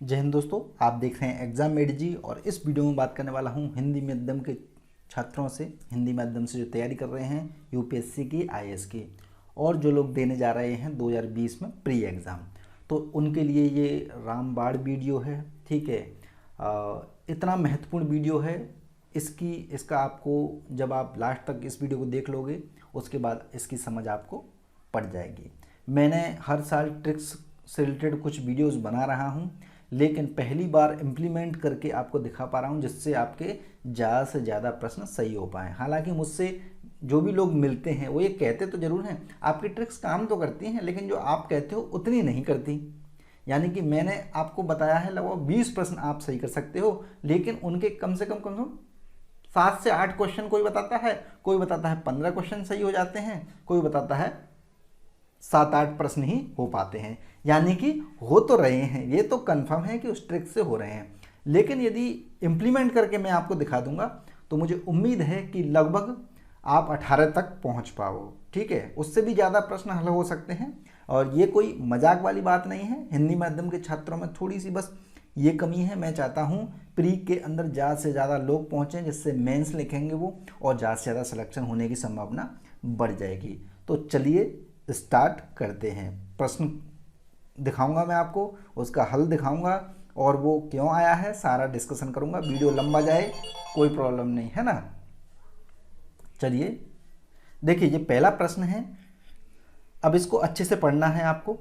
जय हिंद दोस्तों, आप देख रहे हैं एग्जाम मेड जी। और इस वीडियो में बात करने वाला हूं हिंदी माध्यम के छात्रों से, हिंदी माध्यम से जो तैयारी कर रहे हैं यूपीएससी की, आईएएस की, और जो लोग देने जा रहे हैं 2020 में प्री एग्ज़ाम, तो उनके लिए ये रामबाण वीडियो है। ठीक है, इतना महत्वपूर्ण वीडियो है। इसका आपको, जब आप लास्ट तक इस वीडियो को देख लोगे, उसके बाद इसकी समझ आपको पड़ जाएगी। मैंने हर साल ट्रिक्स से रिलेटेड कुछ वीडियोस बना रहा हूं, लेकिन पहली बार इम्प्लीमेंट करके आपको दिखा पा रहा हूं, जिससे आपके ज़्यादा से ज़्यादा प्रश्न सही हो पाएँ। हालांकि मुझसे जो भी लोग मिलते हैं वो ये कहते तो ज़रूर हैं, आपकी ट्रिक्स काम तो करती हैं, लेकिन जो आप कहते हो उतनी नहीं करती। यानी कि मैंने आपको बताया है लगभग 20 प्रश्न आप सही कर सकते हो, लेकिन उनके कम से कम 7 से 8 क्वेश्चन कोई बताता है 15 क्वेश्चन सही हो जाते हैं, कोई बताता है 7-8 प्रश्न ही हो पाते हैं। यानी कि हो तो रहे हैं, ये तो कंफर्म है कि उस ट्रिक से हो रहे हैं, लेकिन यदि इम्प्लीमेंट करके मैं आपको दिखा दूंगा तो मुझे उम्मीद है कि लगभग आप 18 तक पहुंच पाओ। ठीक है, उससे भी ज़्यादा प्रश्न हल हो सकते हैं, और ये कोई मजाक वाली बात नहीं है। हिंदी माध्यम के छात्रों में थोड़ी सी बस ये कमी है। मैं चाहता हूँ प्री के अंदर ज़्यादा से ज़्यादा लोग पहुँचें, जिससे मेंस लिखेंगे वो, और ज़्यादा से ज़्यादा सिलेक्शन होने की संभावना बढ़ जाएगी। तो चलिए स्टार्ट करते हैं। प्रश्न दिखाऊंगा मैं आपको, उसका हल दिखाऊंगा, और वो क्यों आया है सारा डिस्कशन करूंगा। वीडियो लंबा जाए कोई प्रॉब्लम नहीं है ना। चलिए देखिए, ये पहला प्रश्न है। अब इसको अच्छे से पढ़ना है आपको।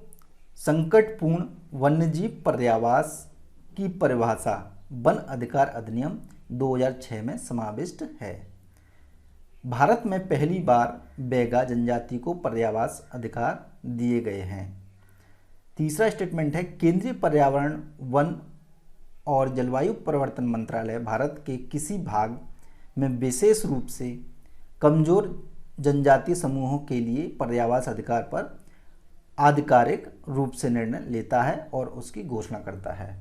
संकटपूर्ण वन्यजीव पर्यावास की परिभाषा वन अधिकार अधिनियम 2006 में समाविष्ट है। भारत में पहली बार बैगा जनजाति को पर्यावास अधिकार दिए गए हैं। तीसरा स्टेटमेंट है, केंद्रीय पर्यावरण, वन और जलवायु परिवर्तन मंत्रालय भारत के किसी भाग में विशेष रूप से कमजोर जनजातीय समूहों के लिए पर्यावास अधिकार पर आधिकारिक रूप से निर्णय लेता है और उसकी घोषणा करता है।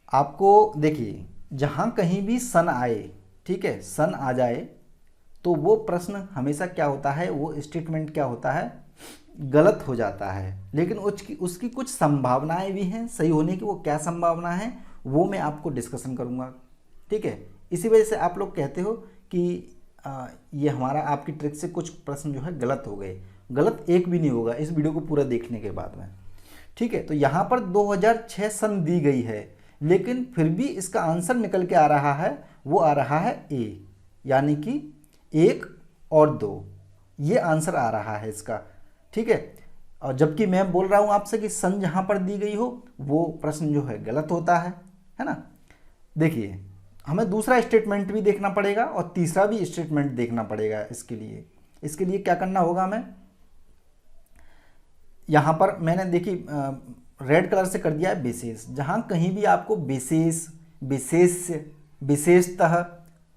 आपको देखिए, जहां कहीं भी सन आए, ठीक है, सन आ जाए, तो वो प्रश्न हमेशा क्या होता है, वो स्टेटमेंट क्या होता है, गलत हो जाता है। लेकिन उसकी कुछ संभावनाएं भी हैं सही होने की। वो क्या संभावना है वो मैं आपको डिस्कशन करूंगा। ठीक है, इसी वजह से आप लोग कहते हो कि ये हमारा आपकी ट्रिक से कुछ प्रश्न जो है गलत हो गए। गलत एक भी नहीं होगा इस वीडियो को पूरा देखने के बाद में। ठीक है, तो यहाँ पर 2006 सन दी गई है, लेकिन फिर भी इसका आंसर निकल के आ रहा है, वो आ रहा है ए, यानी कि 1 और 2, ये आंसर आ रहा है इसका। ठीक है, और जबकि मैं बोल रहा हूं आपसे कि सन जहां पर दी गई हो वो प्रश्न जो है गलत होता है ना। देखिए, हमें दूसरा स्टेटमेंट भी देखना पड़ेगा और तीसरा भी स्टेटमेंट देखना पड़ेगा। इसके लिए क्या करना होगा, हमें यहां पर मैंने देखी रेड कलर से कर दिया है विशेष। जहां कहीं भी आपको विशेष, विशेष, विशेषतः,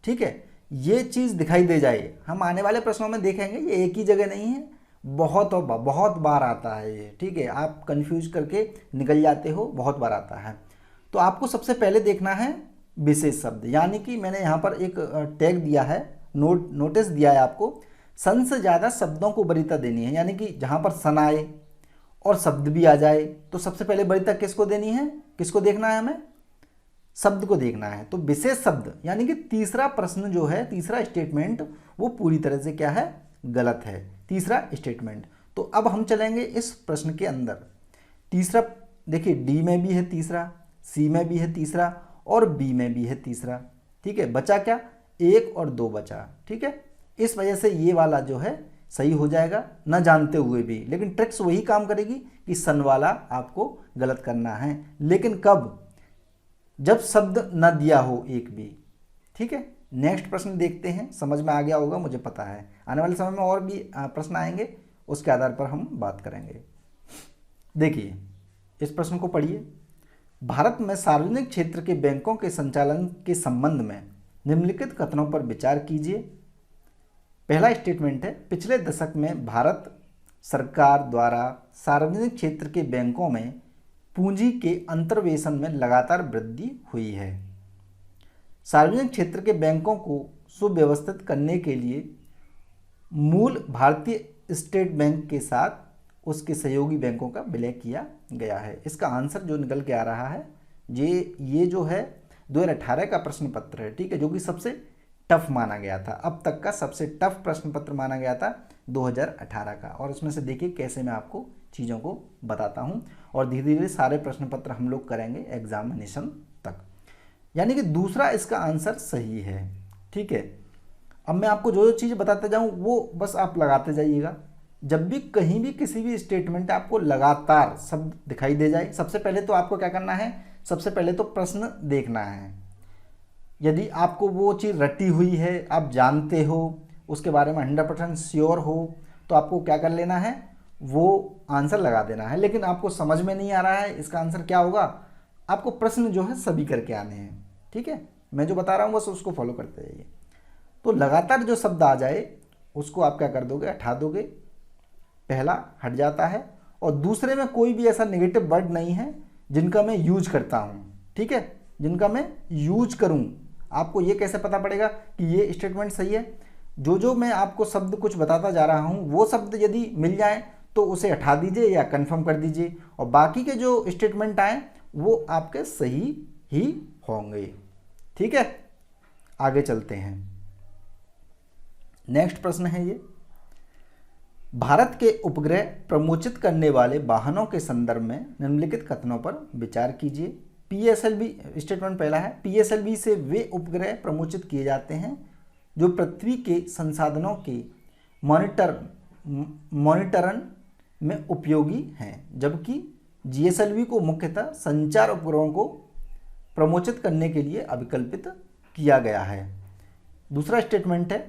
ठीक है, ये चीज़ दिखाई दे जाए, हम आने वाले प्रश्नों में देखेंगे ये एक ही जगह नहीं है, बहुत बार आता है ये। ठीक है, आप कंफ्यूज करके निकल जाते हो, बहुत बार आता है। तो आपको सबसे पहले देखना है विशेष शब्द, यानी कि मैंने यहाँ पर एक टैग दिया है, नोटिस दिया है आपको, सन से ज़्यादा शब्दों को वरीयता देनी है। यानी कि जहाँ पर सन आए और शब्द भी आ जाए तो सबसे पहले वरीयता किसको देनी है, किसको देखना है, हमें शब्द को देखना है। तो विशेष शब्द, यानी कि तीसरा प्रश्न जो है, तीसरा स्टेटमेंट, वो पूरी तरह से क्या है, गलत है, तीसरा स्टेटमेंट। तो अब हम चलेंगे इस प्रश्न के अंदर। तीसरा देखिए, डी में भी है तीसरा, सी में भी है तीसरा, और बी में भी है तीसरा। ठीक है, बचा क्या, 1 और 2 बचा। ठीक है, इस वजह से ये वाला जो है सही हो जाएगा, न जानते हुए भी। लेकिन ट्रिक्स वही काम करेगी कि सन वाला आपको गलत करना है, लेकिन कब, जब शब्द न दिया हो एक भी। ठीक है, नेक्स्ट प्रश्न देखते हैं, समझ में आ गया होगा मुझे पता है। आने वाले समय में और भी प्रश्न आएंगे, उसके आधार पर हम बात करेंगे। देखिए, इस प्रश्न को पढ़िए। भारत में सार्वजनिक क्षेत्र के बैंकों के संचालन के संबंध में निम्नलिखित कथनों पर विचार कीजिए। पहला स्टेटमेंट है, पिछले दशक में भारत सरकार द्वारा सार्वजनिक क्षेत्र के बैंकों में पूंजी के अंतर्वेशन में लगातार वृद्धि हुई है। सार्वजनिक क्षेत्र के बैंकों को सुव्यवस्थित करने के लिए मूल भारतीय स्टेट बैंक के साथ उसके सहयोगी बैंकों का विलय किया गया है। इसका आंसर जो निकल के आ रहा है ये जो है 2018 का प्रश्न पत्र है, ठीक है, जो कि सबसे टफ माना गया था, अब तक का सबसे टफ प्रश्न पत्र माना गया था 2018 का। और इसमें से देखिए कैसे मैं आपको चीज़ों को बताता हूँ, और धीरे धीरे सारे प्रश्न पत्र हम लोग करेंगे एग्जामिनेशन तक। यानी कि दूसरा इसका आंसर सही है, ठीक है। अब मैं आपको जो जो चीज़ बताते जाऊँ वो बस आप लगाते जाइएगा। जब भी कहीं भी किसी भी स्टेटमेंट आपको लगातार शब्द दिखाई दे जाए, सबसे पहले तो आपको क्या करना है, सबसे पहले तो प्रश्न देखना है। यदि आपको वो चीज़ रटी हुई है, आप जानते हो, उसके बारे में 100% श्योर हो, तो आपको क्या कर लेना है, वो आंसर लगा देना है। लेकिन आपको समझ में नहीं आ रहा है इसका आंसर क्या होगा, आपको प्रश्न जो है सभी करके आने हैं, ठीक है। मैं जो बता रहा हूँ बस उसको फॉलो करते जाइए। तो लगातार जो शब्द आ जाए उसको आप क्या कर दोगे, हटा दोगे, पहला हट जाता है। और दूसरे में कोई भी ऐसा नेगेटिव वर्ड नहीं है जिनका मैं यूज करता हूँ, ठीक है, जिनका मैं यूज करूँ। आपको ये कैसे पता पड़ेगा कि ये स्टेटमेंट सही है, जो मैं आपको शब्द कुछ बताता जा रहा हूँ वो शब्द यदि मिल जाए तो उसे हटा दीजिए या कंफर्म कर दीजिए, और बाकी के जो स्टेटमेंट आए वो आपके सही ही होंगे, ठीक है। आगे चलते हैं। नेक्स्ट प्रश्न है ये, भारत के उपग्रह प्रमोचित करने वाले वाहनों के संदर्भ में निम्नलिखित कथनों पर विचार कीजिए। पीएसएलवी स्टेटमेंट पहला है, पीएसएलवी से वे उपग्रह प्रमोचित किए जाते हैं जो पृथ्वी के संसाधनों के मॉनिटरन में उपयोगी हैं, जबकि जीएसएलवी को मुख्यतः संचार उपग्रहों को प्रमोचित करने के लिए अभिकल्पित किया गया है। दूसरा स्टेटमेंट है,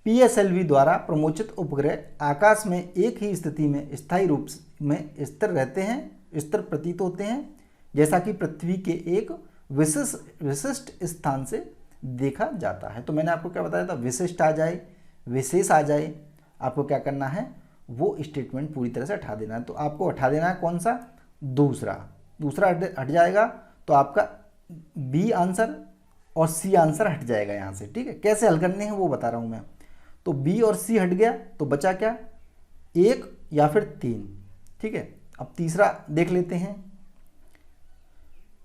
पीएसएलवी द्वारा प्रमोचित उपग्रह आकाश में एक ही स्थिति में स्थायी रूप में स्थिर रहते हैं, स्थिर प्रतीत होते हैं, जैसा कि पृथ्वी के एक विशिष्ट स्थान से देखा जाता है। तो मैंने आपको क्या बताया था, विशिष्ट आ जाए, विशेष आ जाए, आपको क्या करना है, वो स्टेटमेंट पूरी तरह से हटा देना है। तो आपको हटा देना है कौन सा, दूसरा हट जाएगा, तो आपका बी आंसर और सी आंसर हट जाएगा यहाँ से, ठीक है। कैसे हल करने हैं वो बता रहा हूँ मैं। तो बी और सी हट गया तो बचा क्या, 1 या फिर 3, ठीक है। अब तीसरा देख लेते हैं,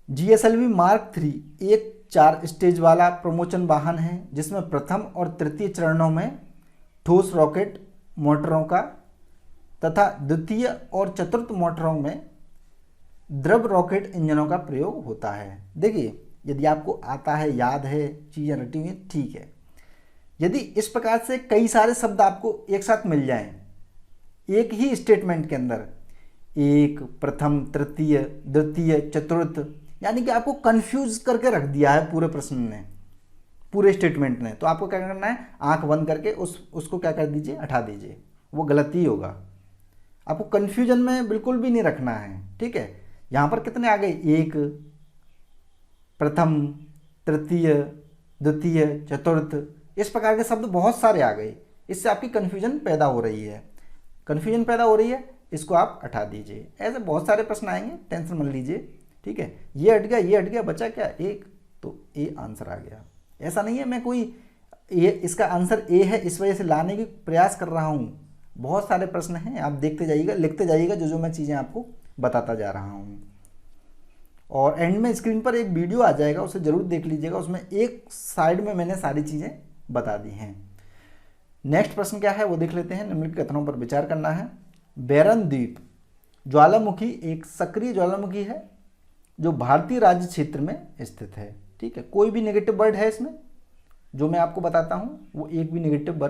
जीएसएलवी मार्क 3 एक 4 स्टेज वाला प्रमोचन वाहन है जिसमें प्रथम और तृतीय चरणों में ठोस रॉकेट मोटरों का तथा द्वितीय और चतुर्थ मोटरों में द्रव रॉकेट इंजनों का प्रयोग होता है। देखिए, यदि आपको आता है, याद है, चीज़ें रटी हुई, ठीक है। यदि इस प्रकार से कई सारे शब्द आपको एक साथ मिल जाएं एक ही स्टेटमेंट के अंदर, एक, प्रथम, तृतीय, द्वितीय, चतुर्थ, यानी कि आपको कंफ्यूज करके रख दिया है पूरे प्रश्न ने, पूरे स्टेटमेंट ने, तो आपको क्या करना है, आंख बंद करके उसको क्या कर दीजिए, हटा दीजिए, वो गलती होगा। आपको कंफ्यूजन में बिल्कुल भी नहीं रखना है, ठीक है। यहाँ पर कितने आ गए, एक, प्रथम, तृतीय, द्वितीय, चतुर्थ, इस प्रकार के शब्द बहुत सारे आ गए, इससे आपकी कन्फ्यूजन पैदा हो रही है, इसको आप हटा दीजिए। ऐसे बहुत सारे प्रश्न आएंगे, टेंशन मत लीजिए, ठीक है। ये हट गया, बचा क्या, एक, तो ए आंसर आ गया। ऐसा नहीं है मैं कोई इसका आंसर ए है इस वजह से लाने की प्रयास कर रहा हूँ, बहुत सारे प्रश्न हैं, आप देखते जाइएगा, लिखते जाइएगा जो मैं चीज़ें आपको बताता जा रहा हूँ। और एंड में स्क्रीन पर एक वीडियो आ जाएगा, उसे ज़रूर देख लीजिएगा, उसमें एक साइड में मैंने सारी चीज़ें बता दी हैं। नेक्स्ट प्रश्न क्या है वो देख लेते हैं। निम्नलिखित कथनों पर विचार करना है। बैरन द्वीप ज्वालामुखी एक सक्रिय ज्वालामुखी है जो भारतीय राज्य क्षेत्र में स्थित है, ठीक है। कोई भी नेगेटिव वर्ड है इसमें, जो मैं आपको बताता हूँ वो एक भी नेगेटिव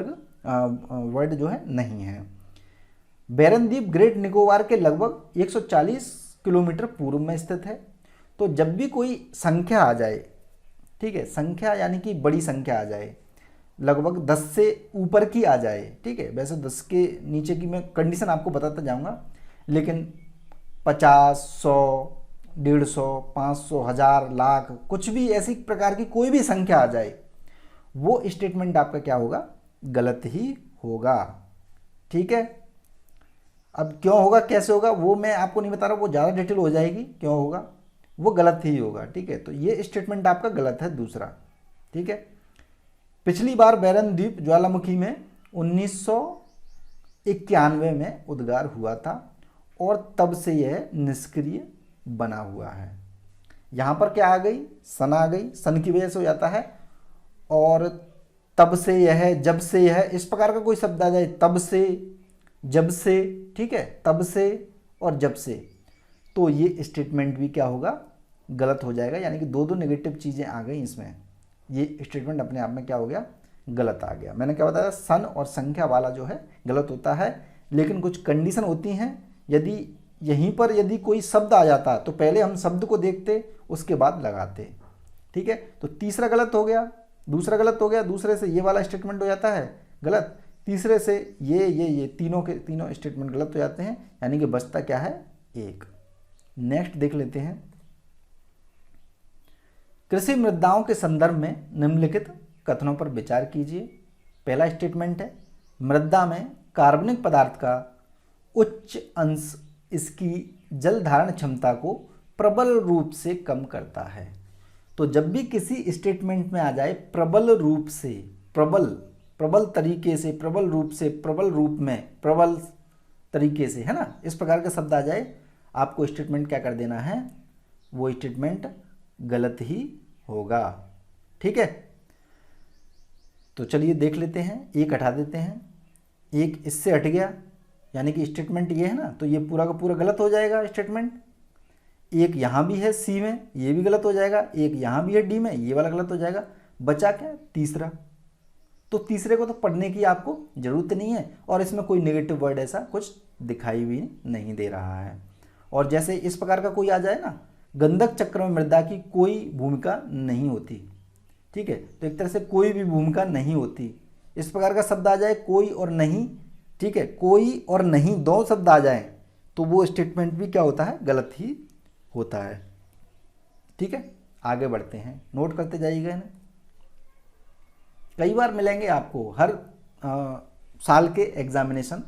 वर्ड जो है नहीं है। बैरन द्वीप ग्रेट निकोबार के लगभग 140 किलोमीटर पूर्व में स्थित है। तो जब भी कोई संख्या आ जाए, ठीक है, संख्या यानी कि बड़ी संख्या आ जाए, लगभग 10 से ऊपर की आ जाए, ठीक है, वैसे 10 के नीचे की मैं कंडीशन आपको बताता जाऊंगा, लेकिन 50, 100, 150, 500, 1000, लाख, कुछ भी ऐसी प्रकार की कोई भी संख्या आ जाए, वो स्टेटमेंट आपका क्या होगा, गलत ही होगा, ठीक है। अब क्यों होगा, कैसे होगा, वो मैं आपको नहीं बता रहा, वो ज़्यादा डिटेल हो जाएगी, क्यों होगा, वो गलत ही होगा, ठीक है। तो ये स्टेटमेंट आपका गलत है, दूसरा, ठीक है। पिछली बार बैरन द्वीप ज्वालामुखी में 91 में उद्गार हुआ था और तब से यह निष्क्रिय बना हुआ है। यहाँ पर क्या आ गई, सन आ गई, सन की वजह से हो जाता है। और तब से यह, जब से यह, इस प्रकार का कोई शब्द आ जाए, तब से, जब से, ठीक है, तब से और जब से, तो ये स्टेटमेंट भी क्या होगा, गलत हो जाएगा। यानी कि दो दो नेगेटिव चीज़ें आ गई इसमें, ये स्टेटमेंट अपने आप में क्या हो गया, गलत आ गया। मैंने क्या बताया, सन और संख्या वाला जो है गलत होता है, लेकिन कुछ कंडीशन होती हैं। यदि यहीं पर यदि कोई शब्द आ जाता तो पहले हम शब्द को देखते, उसके बाद लगाते, ठीक है। तो तीसरा गलत हो गया, दूसरा गलत हो गया, दूसरे से ये वाला स्टेटमेंट हो जाता है गलत, तीसरे से ये तीनों के तीनों स्टेटमेंट गलत हो जाते हैं। यानी कि बचता क्या है, एक। नेक्स्ट देख लेते हैं, कृषि मृदाओं के संदर्भ में निम्नलिखित कथनों पर विचार कीजिए। पहला स्टेटमेंट है, मृदा में कार्बनिक पदार्थ का उच्च अंश इसकी जल धारण क्षमता को प्रबल रूप से कम करता है। तो जब भी किसी स्टेटमेंट में आ जाए प्रबल रूप से, प्रबल तरीके से, प्रबल रूप से, प्रबल रूप में, प्रबल तरीके से, है ना, इस प्रकार का शब्द आ जाए, आपको स्टेटमेंट क्या कर देना है, वो स्टेटमेंट गलत ही होगा, ठीक है। तो चलिए देख लेते हैं, एक हटा देते हैं, एक इससे हट गया, यानी कि स्टेटमेंट ये है ना, तो ये पूरा का पूरा गलत हो जाएगा स्टेटमेंट। एक यहाँ भी है सी में, ये भी गलत हो जाएगा, एक यहाँ भी है डी में, ये वाला गलत हो जाएगा। बचा क्या, तीसरा। तो तीसरे को तो पढ़ने की आपको ज़रूरत नहीं है, और इसमें कोई नेगेटिव वर्ड ऐसा कुछ दिखाई भी नहीं दे रहा है। और जैसे इस प्रकार का कोई आ जाए ना, गंधक चक्र में मृदा की कोई भूमिका नहीं होती, ठीक है, तो एक तरह से कोई भी भूमिका नहीं होती, इस प्रकार का शब्द आ जाए, कोई और नहीं, ठीक है, कोई और नहीं दो शब्द आ जाए, तो वो स्टेटमेंट भी क्या होता है, गलत ही होता है, ठीक है। आगे बढ़ते हैं, नोट करते जाइएगा ना, कई बार मिलेंगे आपको, हर साल के एग्जामिनेशन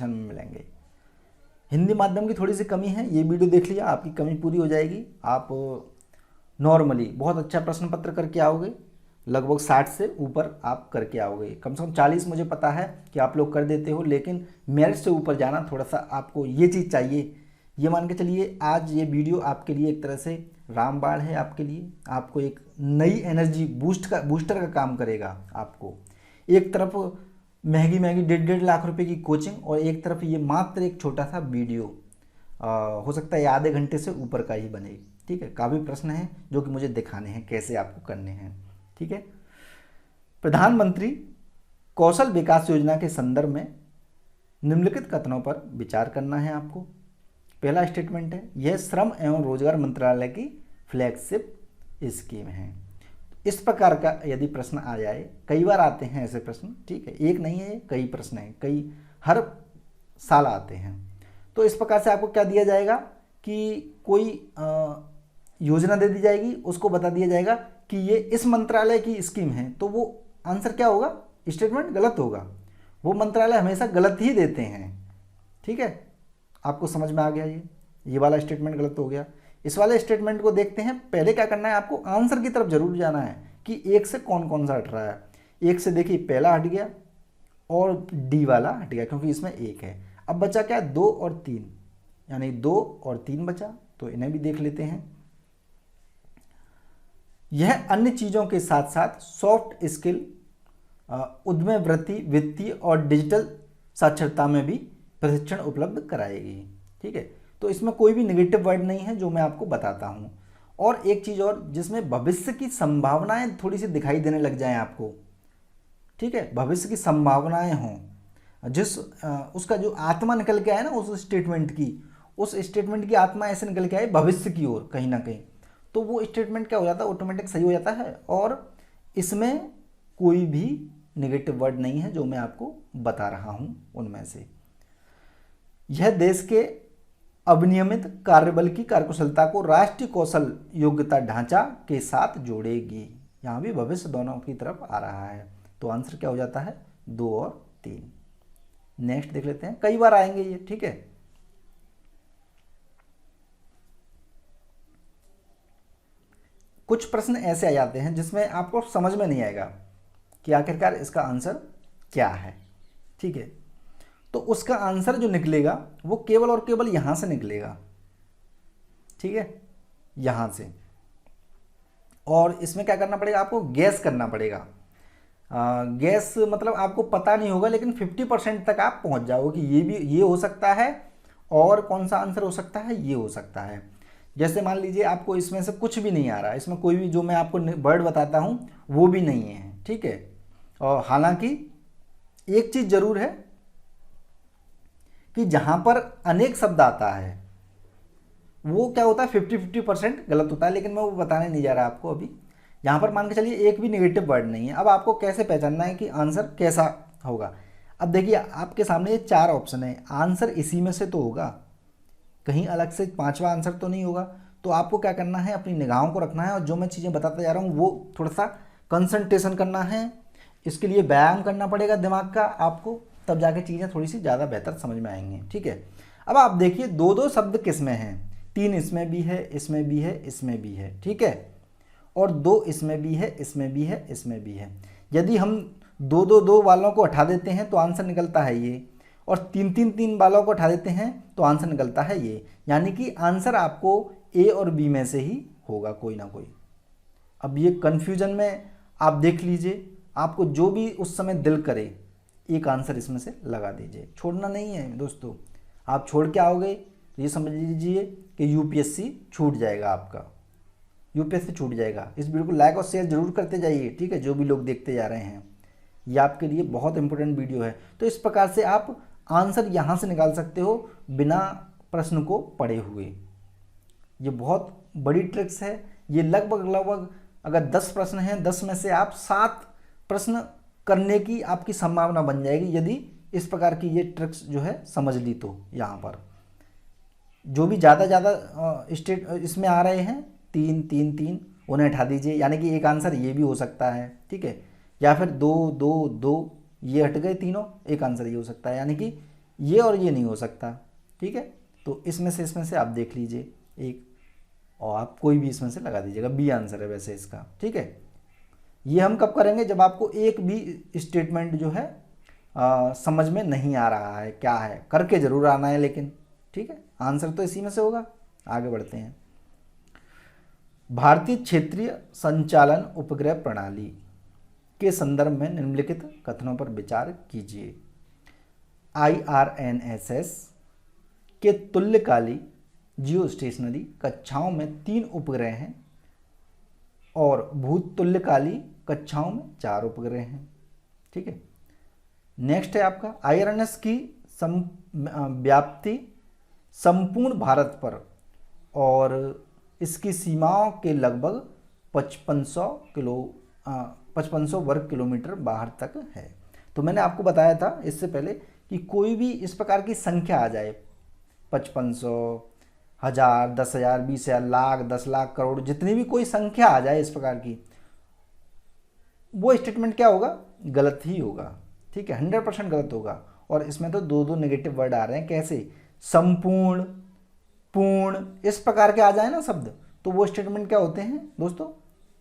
में मिलेंगे। हिंदी माध्यम की थोड़ी सी कमी है, ये वीडियो देख लिया, आपकी कमी पूरी हो जाएगी। आप नॉर्मली बहुत अच्छा प्रश्न पत्र करके आओगे, लगभग 60 से ऊपर आप करके आओगे, कम से कम 40 मुझे पता है कि आप लोग कर देते हो, लेकिन मेरिट से ऊपर जाना थोड़ा सा आपको ये चीज़ चाहिए। ये मान के चलिए आज ये वीडियो आपके लिए एक तरह से रामबाण है, आपके लिए, आपको एक नई एनर्जी बूस्टर का काम करेगा। आपको एक तरफ महंगी 1.5 लाख रुपए की कोचिंग, और एक तरफ ये मात्र एक छोटा सा वीडियो, हो सकता है आधे घंटे से ऊपर का ही बने, ठीक है। काफ़ी प्रश्न हैं जो कि मुझे दिखाने हैं कैसे आपको करने हैं, ठीक है। प्रधानमंत्री कौशल विकास योजना के संदर्भ में निम्नलिखित कथनों पर विचार करना है आपको। पहला स्टेटमेंट है, यह श्रम एवं रोजगार मंत्रालय की फ्लैगशिप स्कीम है। इस प्रकार का यदि प्रश्न आ जाए, कई बार आते हैं ऐसे प्रश्न, ठीक है, एक नहीं है, कई प्रश्न हैं, कई हर साल आते हैं। तो इस प्रकार से आपको क्या दिया जाएगा कि कोई योजना दे दी जाएगी, उसको बता दिया जाएगा कि ये इस मंत्रालय की स्कीम है, तो वो आंसर क्या होगा, स्टेटमेंट गलत होगा। वो मंत्रालय हमेशा गलत ही देते हैं, ठीक है। आपको समझ में आ गया, ये वाला स्टेटमेंट गलत हो गया। इस वाले स्टेटमेंट को देखते हैं। पहले क्या करना है, आपको आंसर की तरफ जरूर जाना है कि एक से कौन कौन सा हट रहा है। एक से देखिए पहला हट गया और डी वाला हट गया, क्योंकि इसमें एक है। अब बचा क्या, 2 और 3, यानी 2 और 3 बचा, तो इन्हें भी देख लेते हैं। यह अन्य चीज़ों के साथ साथ सॉफ्ट स्किल, उद्यम वृत्ति, वित्तीय और डिजिटल साक्षरता में भी प्रशिक्षण उपलब्ध कराएगी, ठीक है। तो इसमें कोई भी नेगेटिव वर्ड नहीं है जो मैं आपको बताता हूँ। और एक चीज़ और, जिसमें भविष्य की संभावनाएं थोड़ी सी दिखाई देने लग जाएं आपको, ठीक है, भविष्य की संभावनाएं हों, उसका जो आत्मा निकल के आए ना उस स्टेटमेंट की आत्मा ऐसे निकल के आए भविष्य की ओर कहीं ना कहीं, तो वो स्टेटमेंट क्या हो जाता है, ऑटोमेटिक सही हो जाता है। और इसमें कोई भी नेगेटिव वर्ड नहीं है जो मैं आपको बता रहा हूँ उनमें से। यह देश के अविनियमित कार्यबल की कार्यकुशलता को राष्ट्रीय कौशल योग्यता ढांचा के साथ जोड़ेगी। यहाँ भी भविष्य दोनों की तरफ आ रहा है, तो आंसर क्या हो जाता है, 2 और 3। नेक्स्ट देख लेते हैं, कई बार आएंगे ये, ठीक है। कुछ प्रश्न ऐसे आ जाते हैं जिसमें आपको समझ में नहीं आएगा कि आखिरकार इसका आंसर क्या है, ठीक है। तो उसका आंसर जो निकलेगा वो केवल और केवल यहाँ से निकलेगा, ठीक है, यहाँ से। और इसमें क्या करना पड़ेगा, आपको गैस करना पड़ेगा। गैस मतलब आपको पता नहीं होगा, लेकिन 50% तक आप पहुँच जाओगे कि ये हो सकता है, और कौन सा आंसर हो सकता है, ये हो सकता है। जैसे मान लीजिए आपको इसमें से कुछ भी नहीं आ रहा, इसमें कोई भी जो मैं आपको वर्ड बताता हूँ वो भी नहीं है, ठीक है। और हालांकि एक चीज़ जरूर है कि जहाँ पर अनेक शब्द आता है वो क्या होता है, 50-50% गलत होता है, लेकिन मैं वो बताने नहीं जा रहा आपको अभी। यहाँ पर मान के चलिए एक भी नेगेटिव वर्ड नहीं है। अब आपको कैसे पहचानना है कि आंसर कैसा होगा। अब देखिए आपके सामने ये 4 ऑप्शन है, आंसर इसी में से तो होगा, कहीं अलग से 5वां आंसर तो नहीं होगा। तो आपको क्या करना है, अपनी निगाहों को रखना है, और जो मैं चीज़ें बताता जा रहा हूँ वो थोड़ा सा कंसंट्रेशन करना है। इसके लिए व्यायाम करना पड़ेगा दिमाग का आपको, तब जाके चीज़ें थोड़ी सी ज़्यादा बेहतर समझ में आएंगी, ठीक है। अब आप देखिए 2-2 शब्द किस में हैं, 3 इसमें भी है, इसमें भी है, इसमें भी है, ठीक है, और 2 इसमें भी है, इसमें भी है, इसमें भी है। यदि हम 2-2-2 वालों को हटा देते हैं तो आंसर निकलता है ये, और 3-3-3 वालों को हटा देते हैं तो आंसर निकलता है ये। यानी कि आंसर आपको ए और बी में से ही होगा कोई ना कोई। अब ये कन्फ्यूजन में आप देख लीजिए, आपको जो भी उस समय दिल करे एक आंसर इसमें से लगा दीजिए, छोड़ना नहीं है दोस्तों। आप छोड़ के आओगे तो ये समझ लीजिए कि यूपीएससी छूट जाएगा आपका, यूपीएससी छूट जाएगा। इस वीडियो को लाइक और शेयर जरूर करते जाइए, ठीक है, जो भी लोग देखते जा रहे हैं, ये आपके लिए बहुत इंपॉर्टेंट वीडियो है। तो इस प्रकार से आप आंसर यहाँ से निकाल सकते हो बिना प्रश्न को पढ़े हुए। ये बहुत बड़ी ट्रिक्स है। ये लगभग अगर 10 प्रश्न हैं, 10 में से आप 7 प्रश्न करने की आपकी संभावना बन जाएगी, यदि इस प्रकार की ये ट्रिक्स जो है समझ ली तो। यहाँ पर जो भी ज़्यादा स्टेट इसमें आ रहे हैं 3-3-3 उन्हें हटा दीजिए, यानी कि एक आंसर ये भी हो सकता है, ठीक है, या फिर 2-2-2 ये हट गए तीनों, एक आंसर ये हो सकता है, यानी कि ये और ये नहीं हो सकता, ठीक है। तो इसमें से आप देख लीजिए एक, और आप कोई भी इसमें से लगा दीजिएगा, बी आंसर है वैसे इसका, ठीक है। ये हम कब करेंगे, जब आपको एक भी स्टेटमेंट जो है समझ में नहीं आ रहा है क्या है, करके जरूर आना है लेकिन, ठीक है। आंसर तो इसी में से होगा। आगे बढ़ते हैं। भारतीय क्षेत्रीय संचालन उपग्रह प्रणाली के संदर्भ में निम्नलिखित कथनों पर विचार कीजिए। IRNSS के तुल्यकाली जियो स्टेशनरी कक्षाओं में 3 उपग्रह हैं और भूतुल्यकाली कक्षाओं में 4 उपग्रह हैं, ठीक है। नेक्स्ट है आपका IRNS की व्याप्ति संपूर्ण भारत पर और इसकी सीमाओं के लगभग 5500 वर्ग किलोमीटर बाहर तक है। तो मैंने आपको बताया था इससे पहले कि कोई भी इस प्रकार की संख्या आ जाए, 5500, 1000, 10,000, 20,000, लाख, 10 लाख, करोड़, जितनी भी कोई संख्या आ जाए इस प्रकार की, वो स्टेटमेंट क्या होगा, गलत ही होगा, ठीक है, 100% गलत होगा। और इसमें तो 2-2 नेगेटिव वर्ड आ रहे हैं, कैसे, संपूर्ण, पूर्ण, इस प्रकार के आ जाए ना शब्द, तो वो स्टेटमेंट क्या होते हैं दोस्तों,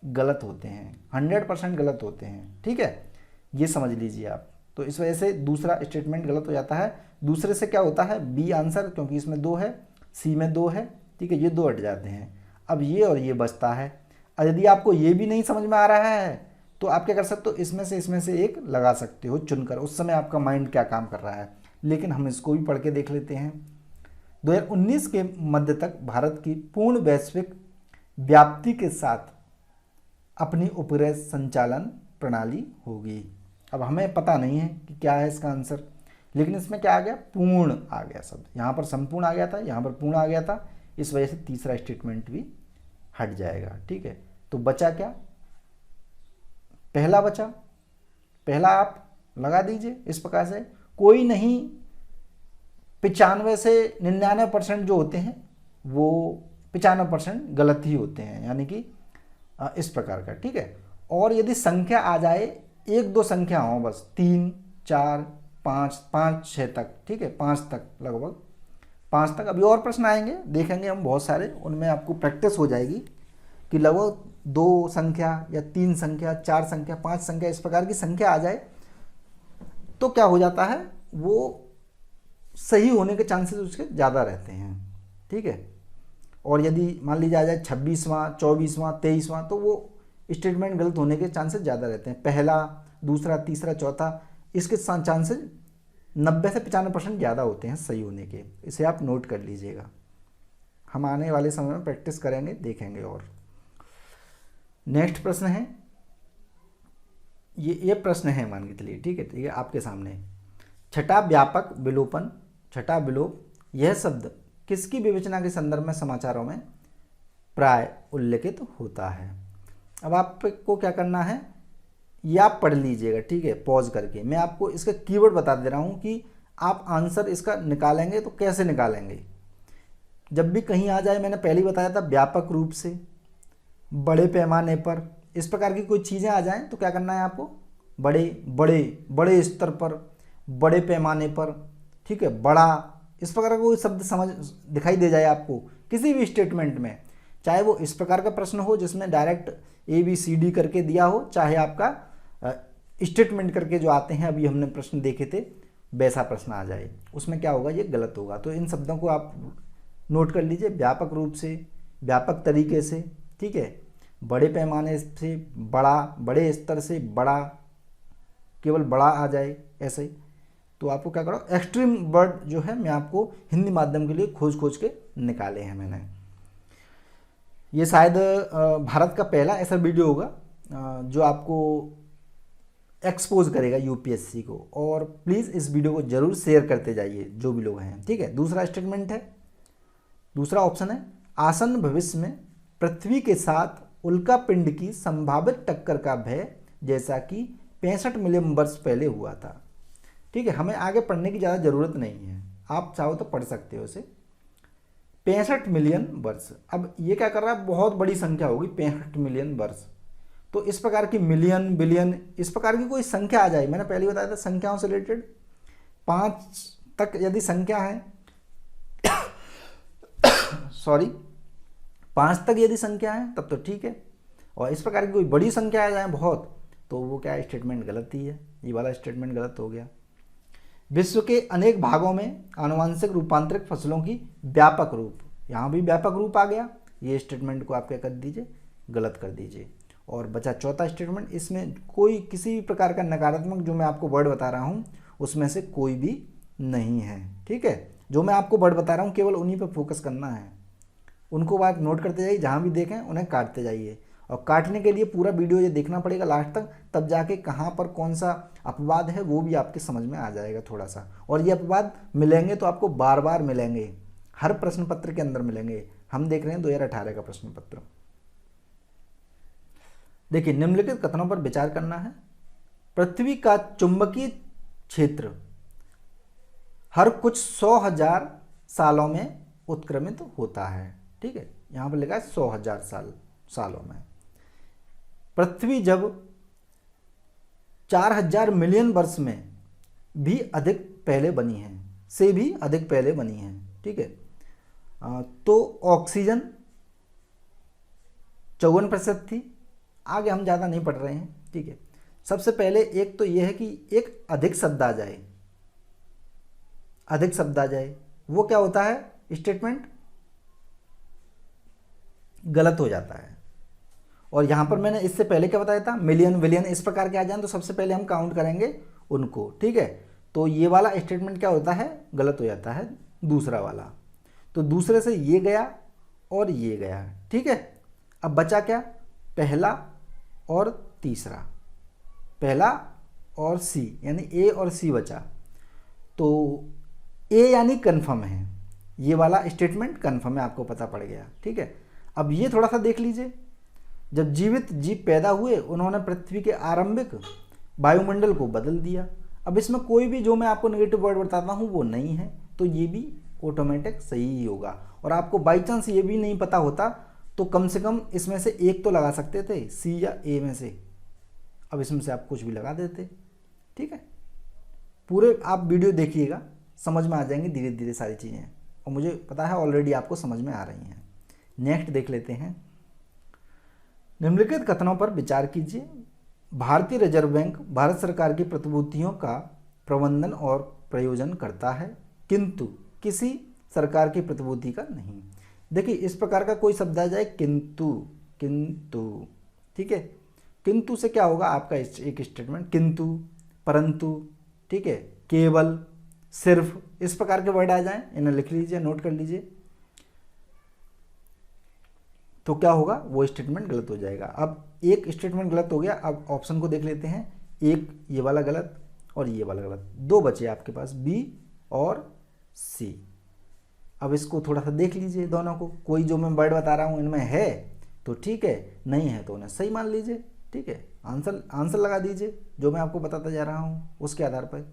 गलत होते हैं, 100% गलत होते हैं, ठीक है, ये समझ लीजिए आप। तो इस वजह से दूसरा स्टेटमेंट गलत हो जाता है। दूसरे से क्या होता है, बी आंसर, क्योंकि इसमें 2 है, सी में 2 है, ठीक है, ये 2 हट जाते हैं। अब ये और ये बचता है। और यदि आपको ये भी नहीं समझ में आ रहा है तो आप क्या कर सकते हो, इसमें से एक लगा सकते हो चुनकर, उस समय आपका माइंड क्या काम कर रहा है। लेकिन हम इसको भी पढ़ के देख लेते हैं। 2019 के मध्य तक भारत की पूर्ण वैश्विक व्याप्ति के साथ अपनी उपग्रह संचालन प्रणाली होगी। अब हमें पता नहीं है कि क्या है इसका आंसर, लेकिन इसमें क्या आ गया, पूर्ण आ गया शब्द, यहाँ पर संपूर्ण आ गया था, यहाँ पर पूर्ण आ गया था, इस वजह से तीसरा स्टेटमेंट भी हट जाएगा, ठीक है। तो बचा क्या, पहला बचा, पहला आप लगा दीजिए इस प्रकार से, कोई नहीं, 95 से 99% जो होते हैं वो 95% गलत ही होते हैं, यानी कि इस प्रकार का, ठीक है। और यदि संख्या आ जाए, 1-2 संख्या हो बस, 3, 4, 5, 6 तक, ठीक है, 5 तक, लगभग 5 तक। अभी और प्रश्न आएंगे, देखेंगे हम बहुत सारे, उनमें आपको प्रैक्टिस हो जाएगी कि लगभग 2 संख्या या 3 संख्या, 4 संख्या, 5 संख्या, इस प्रकार की संख्या आ जाए तो क्या हो जाता है, वो सही होने के चांसेस उसके ज़्यादा रहते हैं, ठीक है। और यदि मान लीजिए आ जाए 26वां, 24वां, 23वां, तो वो स्टेटमेंट गलत होने के चांसेस ज़्यादा रहते हैं। पहला, दूसरा, तीसरा, चौथा, इसके चांसेस 90 से 95% ज़्यादा होते हैं सही होने के। इसे आप नोट कर लीजिएगा, हम आने वाले समय में प्रैक्टिस करेंगे, देखेंगे। और नेक्स्ट प्रश्न है, ये प्रश्न है, मान के चलिए, ठीक है, आपके सामने। छठा व्यापक विलोपन, छठा विलोप, यह शब्द किसकी विवेचना के संदर्भ में समाचारों में प्राय उल्लेखित होता है। अब आपको क्या करना है, ये आप पढ़ लीजिएगा, ठीक है, पॉज करके। मैं आपको इसका कीवर्ड बता दे रहा हूँ कि आप आंसर इसका निकालेंगे तो कैसे निकालेंगे। जब भी कहीं आ जाए, मैंने पहले ही बताया था, व्यापक रूप से, बड़े पैमाने पर, इस प्रकार की कोई चीज़ें आ जाएं तो क्या करना है आपको, बड़े बड़े बड़े स्तर पर, बड़े पैमाने पर, ठीक है, बड़ा, इस प्रकार का कोई शब्द समझ दिखाई दे जाए आपको किसी भी स्टेटमेंट में, चाहे वो इस प्रकार का प्रश्न हो जिसमें डायरेक्ट ABCD करके दिया हो, चाहे आपका स्टेटमेंट करके जो आते हैं, अभी हमने प्रश्न देखे थे, वैसा प्रश्न आ जाए, उसमें क्या होगा, ये गलत होगा। तो इन शब्दों को आप नोट कर लीजिए, व्यापक रूप से, व्यापक तरीके से, ठीक है, बड़े पैमाने से, बड़ा, बड़े स्तर से, बड़ा, केवल बड़ा आ जाए ऐसे ही। तो आपको क्या करो, एक्सट्रीम वर्ड जो है मैं आपको हिंदी माध्यम के लिए खोज के निकाले हैं मैंने। ये शायद भारत का पहला ऐसा वीडियो होगा जो आपको एक्सपोज करेगा UPSC को। और प्लीज़ इस वीडियो को जरूर शेयर करते जाइए जो भी लोग हैं, ठीक है। दूसरा स्टेटमेंट है, दूसरा ऑप्शन है, आसन्न भविष्य में पृथ्वी के साथ उल्का पिंड की संभावित टक्कर का भय जैसा कि 65 मिलियन वर्ष पहले हुआ था, ठीक है। हमें आगे पढ़ने की ज़्यादा ज़रूरत नहीं है, आप चाहो तो पढ़ सकते हो इसे। 65 मिलियन वर्ष, अब ये क्या कर रहा है, बहुत बड़ी संख्या होगी 65 मिलियन वर्ष। तो इस प्रकार की मिलियन, बिलियन, इस प्रकार की कोई संख्या आ जाए, मैंने पहले ही बताया था संख्याओं से रिलेटेड, 5 तक यदि संख्या है सॉरी 5 तक यदि संख्या है तब तो ठीक है। और इस प्रकार की कोई बड़ी संख्या आ जाए बहुत, तो वो क्या स्टेटमेंट गलत ही है, ये वाला स्टेटमेंट गलत हो गया। विश्व के अनेक भागों में आनुवंशिक रूपांतरित फसलों की व्यापक रूप, यहाँ भी व्यापक रूप आ गया, ये स्टेटमेंट को आप क्या कर दीजिए, गलत कर दीजिए। और बचा चौथा स्टेटमेंट, इसमें कोई किसी भी प्रकार का नकारात्मक जो मैं आपको वर्ड बता रहा हूँ उसमें से कोई भी नहीं है, ठीक है। जो मैं आपको वर्ड बता रहा हूँ केवल उन्हीं पर फोकस करना है, उनको आप नोट करते जाइए, जहाँ भी देखें उन्हें काटते जाइए। और काटने के लिए पूरा वीडियो ये देखना पड़ेगा लास्ट तक, तब जाके कहाँ पर कौन सा अपवाद है वो भी आपके समझ में आ जाएगा थोड़ा सा। और ये अपवाद मिलेंगे तो आपको बार बार मिलेंगे, हर प्रश्न पत्र के अंदर मिलेंगे। हम देख रहे हैं 2018 का प्रश्न पत्र। देखिए, निम्नलिखित कथनों पर विचार करना है। पृथ्वी का चुंबकीय क्षेत्र हर कुछ 100,000 सालों में उत्क्रमित होता है, ठीक है, यहाँ पर लिखा है 100,000 सालों में। पृथ्वी जब 4,000 मिलियन वर्ष में भी अधिक पहले बनी है, से भी अधिक पहले बनी है, ठीक है। तो ऑक्सीजन 54% थी। आगे हम ज़्यादा नहीं पढ़ रहे हैं, ठीक है। सबसे पहले एक तो यह है कि एक अधिक शब्द आ जाए, अधिक शब्द आ जाए, वो क्या होता है, स्टेटमेंट गलत हो जाता है। और यहाँ पर मैंने इससे पहले क्या बताया था, मिलियन, विलियन, इस प्रकार के आ जाए तो सबसे पहले हम काउंट करेंगे उनको, ठीक है। तो ये वाला स्टेटमेंट क्या होता है, गलत हो जाता है, दूसरा वाला। तो दूसरे से ये गया और ये गया, ठीक है। अब बचा क्या, पहला और तीसरा, पहला और सी, यानी ए और सी बचा। तो ए यानी कन्फर्म है, ये वाला स्टेटमेंट कन्फर्म है, आपको पता पड़ गया, ठीक है। अब ये थोड़ा सा देख लीजिए, जब जीवित जीव पैदा हुए उन्होंने पृथ्वी के आरंभिक वायुमंडल को बदल दिया। अब इसमें कोई भी जो मैं आपको नेगेटिव वर्ड बताता हूँ वो नहीं है, तो ये भी ऑटोमेटिक सही ही होगा। और आपको बाई चांस ये भी नहीं पता होता तो कम से कम इसमें से एक तो लगा सकते थे, सी या ए में से। अब इसमें से आप कुछ भी लगा देते, ठीक है। पूरे आप वीडियो देखिएगा, समझ में आ जाएंगी धीरे धीरे सारी चीज़ें, और मुझे पता है ऑलरेडी आपको समझ में आ रही हैं। नेक्स्ट देख लेते हैं। निम्नलिखित कथनों पर विचार कीजिए। भारतीय रिजर्व बैंक भारत सरकार की प्रतिभूतियों का प्रबंधन और प्रयोजन करता है। किंतु किसी सरकार की प्रतिभूति का नहीं। देखिए इस प्रकार का कोई शब्द आ जाए किंतु, किंतु, ठीक है, किंतु से क्या होगा आपका एक स्टेटमेंट, किंतु, परंतु, ठीक है, केवल, सिर्फ, इस प्रकार के वर्ड आ जाएं, इन्हें लिख लीजिए, नोट कर लीजिए, तो क्या होगा, वो स्टेटमेंट गलत हो जाएगा। अब एक स्टेटमेंट गलत हो गया, अब ऑप्शन को देख लेते हैं, एक ये वाला गलत और ये वाला गलत, दो बचे आपके पास, बी और सी। अब इसको थोड़ा सा देख लीजिए दोनों को, कोई जो मैं वर्ड बता रहा हूँ इनमें है तो ठीक है, नहीं है तो उन्हें सही मान लीजिए, ठीक है, आंसर लगा दीजिए जो मैं आपको बताता जा रहा हूँ उसके आधार पर।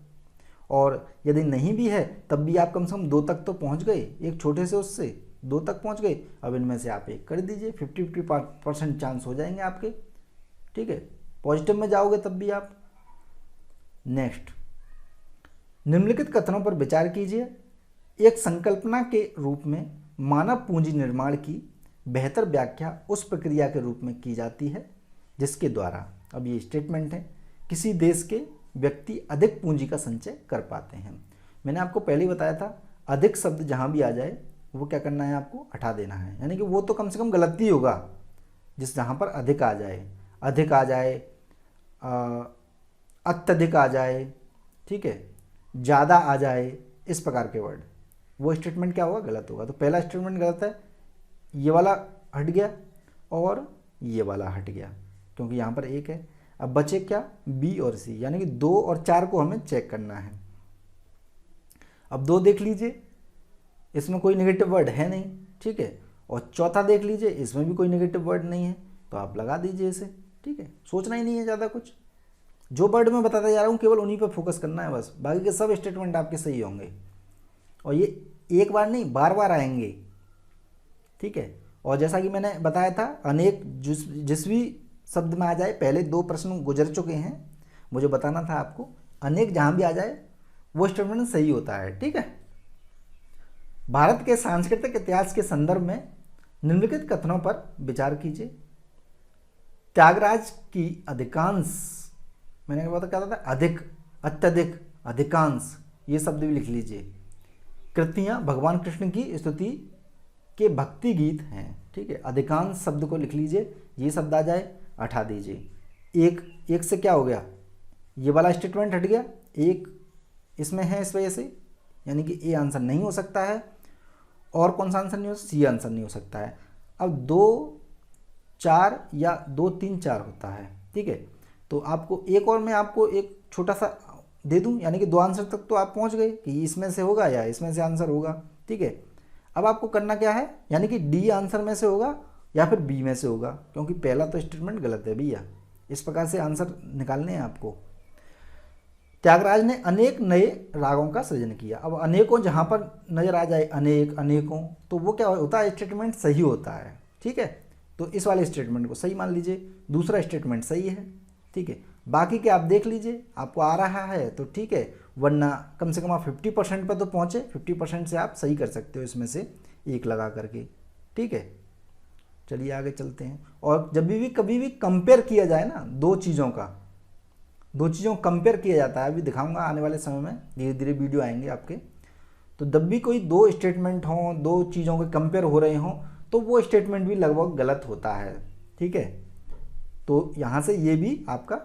और यदि नहीं भी है तब भी आप कम से कम 2 तक तो पहुँच गए, एक छोटे से उससे 2 तक पहुँच गए। अब इनमें से आप एक कर दीजिए, 50-50% चांस हो जाएंगे आपके, ठीक है, पॉजिटिव में जाओगे तब भी आप। नेक्स्ट, निम्नलिखित कथनों पर विचार कीजिए। एक संकल्पना के रूप में मानव पूंजी निर्माण की बेहतर व्याख्या उस प्रक्रिया के रूप में की जाती है जिसके द्वारा, अब ये स्टेटमेंट है, किसी देश के व्यक्ति अधिक पूंजी का संचय कर पाते हैं। मैंने आपको पहले ही बताया था, अधिक शब्द जहाँ भी आ जाए वो क्या करना है, आपको हटा देना है, यानी कि वो तो कम से कम गलत ही होगा जिस जहाँ पर अधिक आ जाए, अधिक आ जाए, अत्यधिक आ जाए, ठीक है, ज़्यादा आ जाए, इस प्रकार के वर्ड, वो स्टेटमेंट क्या होगा, गलत होगा। तो पहला स्टेटमेंट गलत है, ये वाला हट गया और ये वाला हट गया क्योंकि यहाँ पर एक है। अब बचे क्या, बी और सी, यानी कि 2 और 4 को हमें चेक करना है। अब 2 देख लीजिए, इसमें कोई नेगेटिव वर्ड है नहीं, ठीक है, और चौथा देख लीजिए, इसमें भी कोई नेगेटिव वर्ड नहीं है, तो आप लगा दीजिए इसे, ठीक है, सोचना ही नहीं है ज़्यादा कुछ। जो वर्ड मैं बताता जा रहा हूँ केवल उन्हीं पर फोकस करना है बस, बाकी के सब स्टेटमेंट आपके सही होंगे और ये एक बार नहीं बार बार आएंगे, ठीक है। और जैसा कि मैंने बताया था, अनेक जिस भी शब्द में आ जाए, पहले 2 प्रश्न गुजर चुके हैं, मुझे बताना था आपको, अनेक जहाँ भी आ जाए वो स्टेटमेंट सही होता है, ठीक है। भारत के सांस्कृतिक इतिहास के संदर्भ में निम्नलिखित कथनों पर विचार कीजिए। त्यागराज की अधिकांश, मैंने क्या था, अधिक, अत्यधिक, अधिकांश, ये शब्द भी लिख लीजिए, कृतियाँ भगवान कृष्ण की स्तुति के भक्ति गीत हैं, ठीक है, अधिकांश शब्द को लिख लीजिए, ये शब्द आ जाए हटा दीजिए। एक से क्या हो गया, ये वाला स्टेटमेंट हट गया, एक इसमें है इस वजह से, यानी कि ए आंसर नहीं हो सकता है। और कौन सा आंसर नहीं हो, सी आंसर नहीं हो सकता है। अब 2, 4 या 2, 3, 4 होता है, ठीक है, तो आपको एक और मैं आपको एक छोटा सा दे दूं, यानी कि 2 आंसर तक तो आप पहुंच गए कि इसमें से होगा या इसमें से आंसर होगा, ठीक है। अब आपको करना क्या है, यानी कि डी आंसर में से होगा या फिर बी में से होगा, क्योंकि पहला तो स्टेटमेंट गलत है भैया। इस प्रकार से आंसर निकालने हैं आपको। त्यागराज ने अनेक नए रागों का सृजन किया। अब अनेकों जहाँ पर नजर आ जाए, अनेक, अनेकों, तो वो क्या होता है, स्टेटमेंट सही होता है, ठीक है। तो इस वाले स्टेटमेंट को सही मान लीजिए, दूसरा स्टेटमेंट सही है, ठीक है। बाकी के आप देख लीजिए, आपको आ रहा है तो ठीक है, वरना कम से कम आप 50% पर तो पहुँचे, 50% से आप सही कर सकते हो इसमें से एक लगा करके, ठीक है। चलिए आगे चलते हैं। और जब भी कभी भी कंपेयर किया जाए ना, दो चीज़ों को कंपेयर किया जाता है, अभी दिखाऊंगा आने वाले समय में, धीरे धीरे वीडियो आएंगे आपके, तो जब भी कोई 2 स्टेटमेंट हों, 2 चीज़ों के कंपेयर हो रहे हों, तो वो स्टेटमेंट भी लगभग गलत होता है, ठीक है। तो यहाँ से ये भी आपका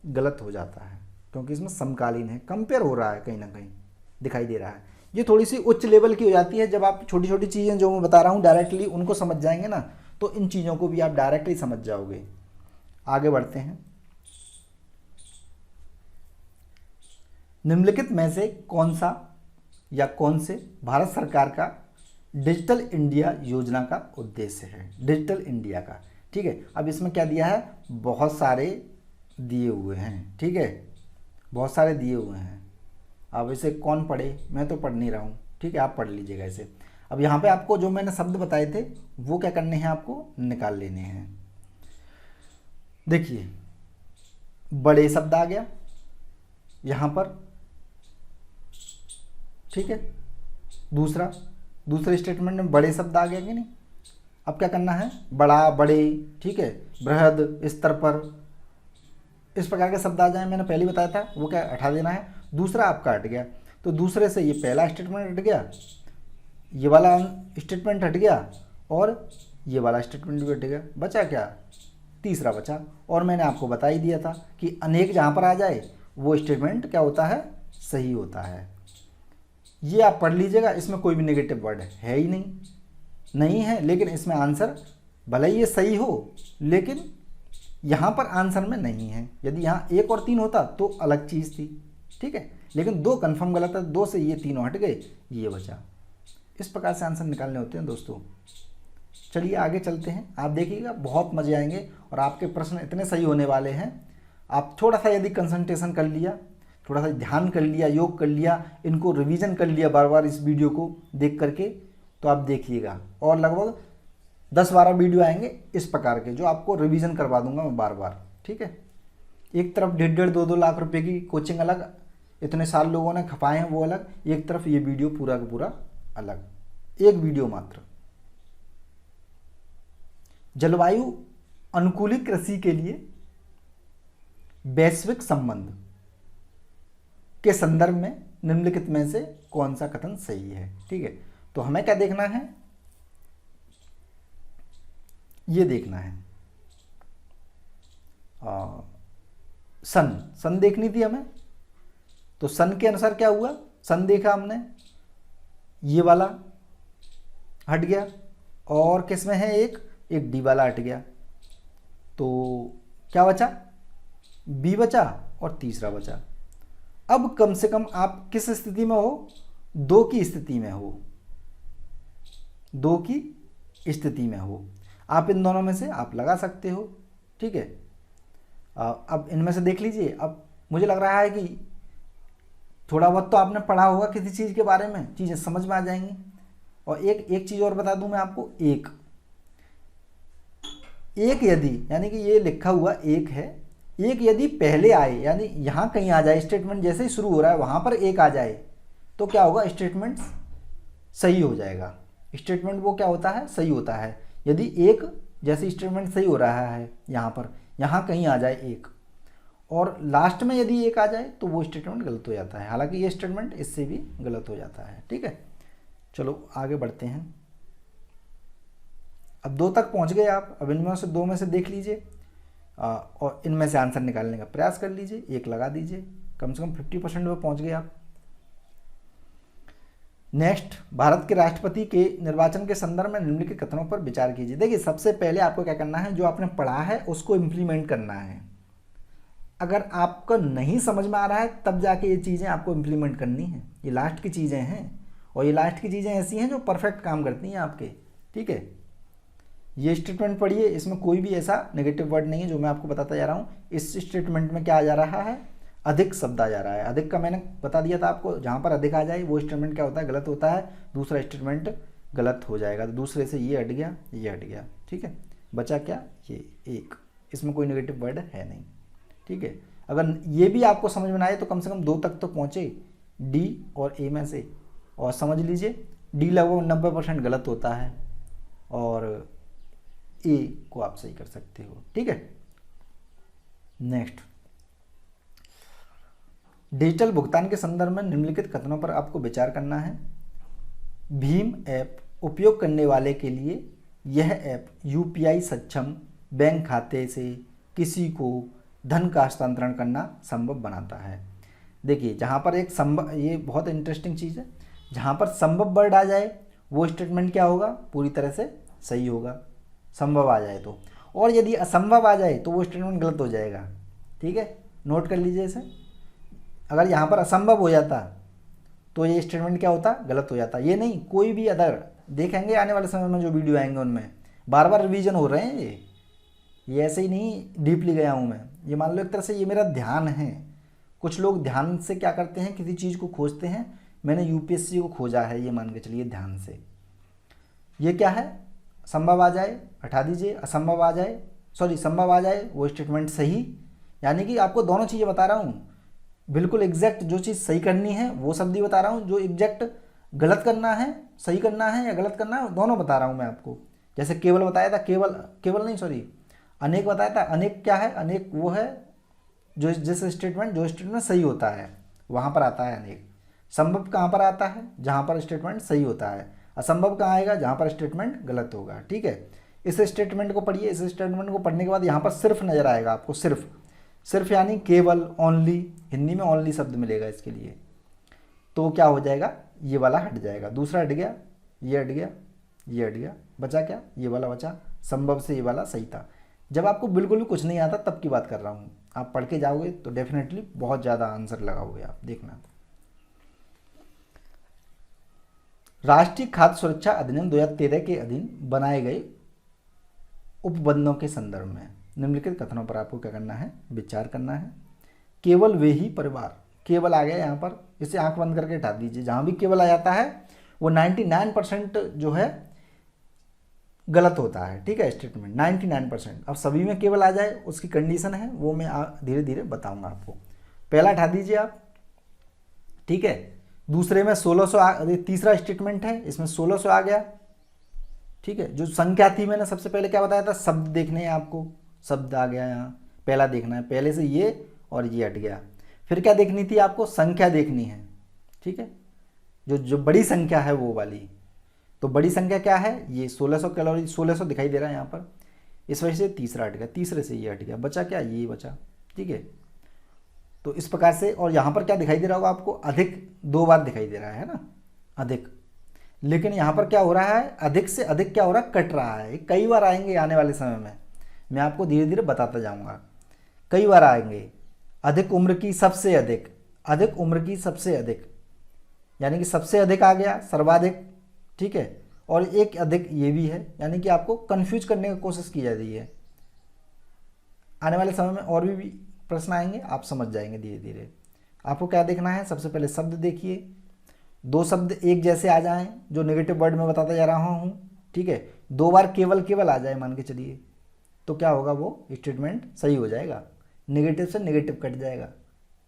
गलत हो जाता है, क्योंकि इसमें समकालीन है, कंपेयर हो रहा है, कहीं ना कहीं दिखाई दे रहा है। ये थोड़ी सी उच्च लेवल की हो जाती है, जब आप छोटी छोटी चीज़ें जो मैं बता रहा हूँ डायरेक्टली उनको समझ जाएंगे ना, तो इन चीज़ों को भी आप डायरेक्टली समझ जाओगे। आगे बढ़ते हैं। निम्नलिखित में से कौन सा या कौन से भारत सरकार का डिजिटल इंडिया योजना का उद्देश्य है, डिजिटल इंडिया का, ठीक है। अब इसमें क्या दिया है, बहुत सारे दिए हुए हैं, ठीक है, बहुत सारे दिए हुए हैं। अब इसे कौन पढ़े, मैं तो पढ़ नहीं रहा हूँ, ठीक है, आप पढ़ लीजिएगा इसे। अब यहाँ पे आपको जो मैंने शब्द बताए थे वो क्या करने हैं, आपको निकाल लेने हैं। देखिए बड़े शब्द आ गया यहाँ पर, ठीक है, दूसरे स्टेटमेंट में बड़े शब्द आ गया कि नहीं। अब क्या करना है, बड़ा, बड़े, ठीक है, बृहद, स्तर पर, इस प्रकार के शब्द आ जाए, मैंने पहले बताया था, वो क्या हटा देना है। दूसरा आपका हट गया, तो दूसरे से ये पहला स्टेटमेंट हट गया, ये वाला स्टेटमेंट हट गया और ये वाला स्टेटमेंट भी हट गया, बचा क्या, तीसरा बचा। और मैंने आपको बता ही दिया था कि अनेक जहाँ पर आ जाए वो स्टेटमेंट क्या होता है, सही होता है। ये आप पढ़ लीजिएगा, इसमें कोई भी नेगेटिव वर्ड है ही नहीं है, लेकिन इसमें आंसर भले ही ये सही हो लेकिन यहाँ पर आंसर में नहीं है। यदि यहाँ 1 और 3 होता तो अलग चीज़ थी, ठीक है, लेकिन 2 कन्फर्म गलत है, 2 से ये तीनों हट गए, ये बचा। इस प्रकार से आंसर निकालने होते हैं दोस्तों। चलिए आगे चलते हैं, आप देखिएगा बहुत मजे आएंगे और आपके प्रश्न इतने सही होने वाले हैं। आप थोड़ा सा यदि कंसंट्रेशन कर लिया, थोड़ा सा ध्यान कर लिया, योग कर लिया, इनको रिवीजन कर लिया बार बार इस वीडियो को देख करके, तो आप देखिएगा और लगभग 10-12 वीडियो आएंगे इस प्रकार के जो आपको रिवीजन करवा दूंगा मैं बार बार, ठीक है। एक तरफ 1.5 2 लाख रुपए की कोचिंग अलग, इतने साल लोगों ने खपाए हैं वो अलग, एक तरफ ये वीडियो पूरा का पूरा अलग, एक वीडियो मात्र। जलवायु अनुकूलित कृषि के लिए वैश्विक संबंध के संदर्भ में निम्नलिखित में से कौन सा कथन सही है, ठीक है। तो हमें क्या देखना है, ये देखना है सन देखनी थी हमें। तो सन के अनुसार क्या हुआ, सन देखा हमने, ये वाला हट गया और किसमें है एक डी वाला हट गया, तो क्या बचा, बी बचा और तीसरा बचा। अब कम से कम आप किस स्थिति में हो, 2 की स्थिति में हो, 2 की स्थिति में हो। आप इन दोनों में से आप लगा सकते हो, ठीक है। अब इनमें से देख लीजिए। अब मुझे लग रहा है कि थोड़ा बहुत तो आपने पढ़ा होगा किसी चीज़ के बारे में, चीज़ें समझ में आ जाएंगी। और एक चीज़ और बता दूं मैं आपको, एक यदि यानी कि ये लिखा हुआ एक है, एक यदि पहले आए यानी यहाँ कहीं आ जाए, स्टेटमेंट जैसे ही शुरू हो रहा है वहाँ पर एक आ जाए तो क्या होगा, स्टेटमेंट सही हो जाएगा। स्टेटमेंट वो क्या होता है, सही होता है। यदि एक जैसे स्टेटमेंट सही हो रहा है यहाँ पर, यहाँ कहीं आ जाए एक और लास्ट में यदि एक आ जाए तो वो स्टेटमेंट गलत हो जाता है। हालांकि ये स्टेटमेंट इससे भी गलत हो जाता है, ठीक है। चलो आगे बढ़ते हैं। अब 2 तक पहुँच गए आप, अब इनमें से 2 में से देख लीजिए और इनमें से आंसर निकालने का प्रयास कर लीजिए, एक लगा दीजिए, कम से कम 50% में पहुँच गए आप। नेक्स्ट, भारत के राष्ट्रपति के निर्वाचन के संदर्भ में निम्नलिखित कथनों पर विचार कीजिए। देखिए सबसे पहले आपको क्या करना है, जो आपने पढ़ा है उसको इम्प्लीमेंट करना है। अगर आपको नहीं समझ में आ रहा है तब जाके ये चीज़ें आपको इम्प्लीमेंट करनी है। ये लास्ट की चीज़ें हैं और ये लास्ट की चीज़ें ऐसी हैं जो परफेक्ट काम करती हैं आपके, ठीक है। ये स्टेटमेंट पढ़िए, इसमें कोई भी ऐसा नेगेटिव वर्ड नहीं है जो मैं आपको बताता जा रहा हूँ। इस स्टेटमेंट में क्या आ जा रहा है, अधिक शब्द आ जा रहा है। अधिक का मैंने बता दिया था आपको, जहाँ पर अधिक आ जाए वो स्टेटमेंट क्या होता है, गलत होता है, दूसरा स्टेटमेंट गलत हो जाएगा। तो दूसरे से ये हट गया, ये हट गया, ठीक है। बचा क्या, ये एक, इसमें कोई नेगेटिव वर्ड है नहीं, ठीक है। अगर ये भी आपको समझ में आए तो कम से कम 2 तक तो पहुँचे, डी और ए में से। और समझ लीजिए डी लगभग 90% गलत होता है और ए को आप सही कर सकते हो, ठीक है। नेक्स्ट, डिजिटल भुगतान के संदर्भ में निम्नलिखित कथनों पर आपको विचार करना है। भीम ऐप उपयोग करने वाले के लिए यह ऐप यूपीआई सक्षम बैंक खाते से किसी को धन का हस्तांतरण करना संभव बनाता है। देखिए जहाँ पर एक संभव, ये बहुत इंटरेस्टिंग चीज़ है, जहाँ पर संभव वर्ड आ जाए वो स्टेटमेंट क्या होगा, पूरी तरह से सही होगा, संभव आ जाए तो। और यदि असंभव आ जाए तो वो स्टेटमेंट गलत हो जाएगा, ठीक है। नोट कर लीजिए इसे। अगर यहाँ पर असंभव हो जाता तो ये स्टेटमेंट क्या होता, गलत हो जाता। ये नहीं, कोई भी अदर देखेंगे आने वाले समय में जो वीडियो आएंगे उनमें बार बार रिवीजन हो रहे हैं। ये ऐसे ही नहीं डीपली गया हूँ मैं, ये मान लो एक तरह से ये मेरा ध्यान है। कुछ लोग ध्यान से क्या करते हैं, किसी चीज़ को खोजते हैं, मैंने यूपीएससी को खोजा है, ये मान के चलिए ध्यान से। ये क्या है, संभव आ जाए हटा दीजिए, असंभव आ जाए, सॉरी संभव आ जाए वो स्टेटमेंट सही। यानी कि आपको दोनों चीज़ें बता रहा हूँ, बिल्कुल एग्जैक्ट जो चीज़ सही करनी है वो शब्द ही बता रहा हूँ, जो एग्जैक्ट गलत करना है, सही करना है या गलत करना है, दोनों बता रहा हूँ मैं आपको। जैसे केवल बताया था, केवल नहीं सॉरी अनेक बताया था। अनेक क्या है, अनेक वो है जो जिस स्टेटमेंट सही होता है वहाँ पर आता है अनेक। संभव कहाँ पर आता है? जहाँ पर स्टेटमेंट सही होता है। असंभव कहाँ आएगा? जहाँ पर स्टेटमेंट गलत होगा। ठीक है, इस स्टेटमेंट को पढ़िए। इस स्टेटमेंट को पढ़ने के बाद यहाँ पर सिर्फ नजर आएगा आपको, सिर्फ। सिर्फ यानी केवल, ओनली, हिंदी में ओनली शब्द मिलेगा इसके लिए। तो क्या हो जाएगा? ये वाला हट जाएगा, दूसरा हट गया, ये हट गया, ये हट गया, बचा क्या? ये वाला बचा। संभव से ये वाला सही था। जब आपको बिल्कुल भी कुछ नहीं आता तब की बात कर रहा हूँ। आप पढ़ के जाओगे तो डेफिनेटली बहुत ज़्यादा आंसर लगाओगे आप, देखना। राष्ट्रीय खाद्य सुरक्षा अधिनियम 2013 के अधीन बनाए गए उपबंधों के संदर्भ में निम्नलिखित कथनों पर आपको क्या करना है? विचार करना है। केवल वे ही परिवार, केवल आ गया यहाँ पर, इसे आंख बंद करके हटा दीजिए। जहाँ भी केवल आ जाता है वो 99% जो है गलत होता है। ठीक है, स्टेटमेंट 99%। अब सभी में केवल आ जाए उसकी कंडीशन है, वो मैं धीरे धीरे बताऊंगा आपको। पहला हटा दीजिए आप। ठीक है, दूसरे में 1600 तीसरा स्टेटमेंट है, इसमें 1600 आ गया। ठीक है, जो संख्या थी मैंने सबसे पहले क्या बताया था? शब्द देखने हैं आपको, शब्द आ गया यहाँ, पहला देखना है। पहले से ये और ये हट गया। फिर क्या देखनी थी आपको? संख्या देखनी है। ठीक है, जो बड़ी संख्या है वो वाली। तो बड़ी संख्या क्या है? ये 1600 कैलोरी, 1600 दिखाई दे रहा है यहाँ पर। इस वजह से तीसरा हट गया, तीसरे से ये हट गया, बचा क्या? ये बचा। ठीक है, तो इस प्रकार से। और यहाँ पर क्या दिखाई दे रहा होगा आपको? अधिक 2 बार दिखाई दे रहा है ना, अधिक। लेकिन यहाँ पर क्या हो रहा है? अधिक से अधिक क्या हो रहा है? कट रहा है। कई बार आएंगे आने वाले समय में, मैं आपको धीरे धीरे बताता जाऊँगा। कई बार आएंगे। अधिक उम्र की सबसे अधिक, अधिक उम्र की सबसे अधिक, यानी कि सबसे अधिक आ गया, सर्वाधिक। ठीक है, और एक अधिक ये भी है, यानी कि आपको कंफ्यूज करने की कोशिश की जा रही है। आने वाले समय में और भी प्रश्न आएंगे, आप समझ जाएंगे धीरे धीरे। आपको क्या देखना है? सबसे पहले शब्द देखिए। 2 शब्द एक जैसे आ जाएं, जो नेगेटिव वर्ड में बताता जा रहा हूँ। ठीक है, 2 बार केवल केवल आ जाए मान के चलिए, तो क्या होगा? वो स्टेटमेंट सही हो जाएगा, नेगेटिव से नेगेटिव कट जाएगा।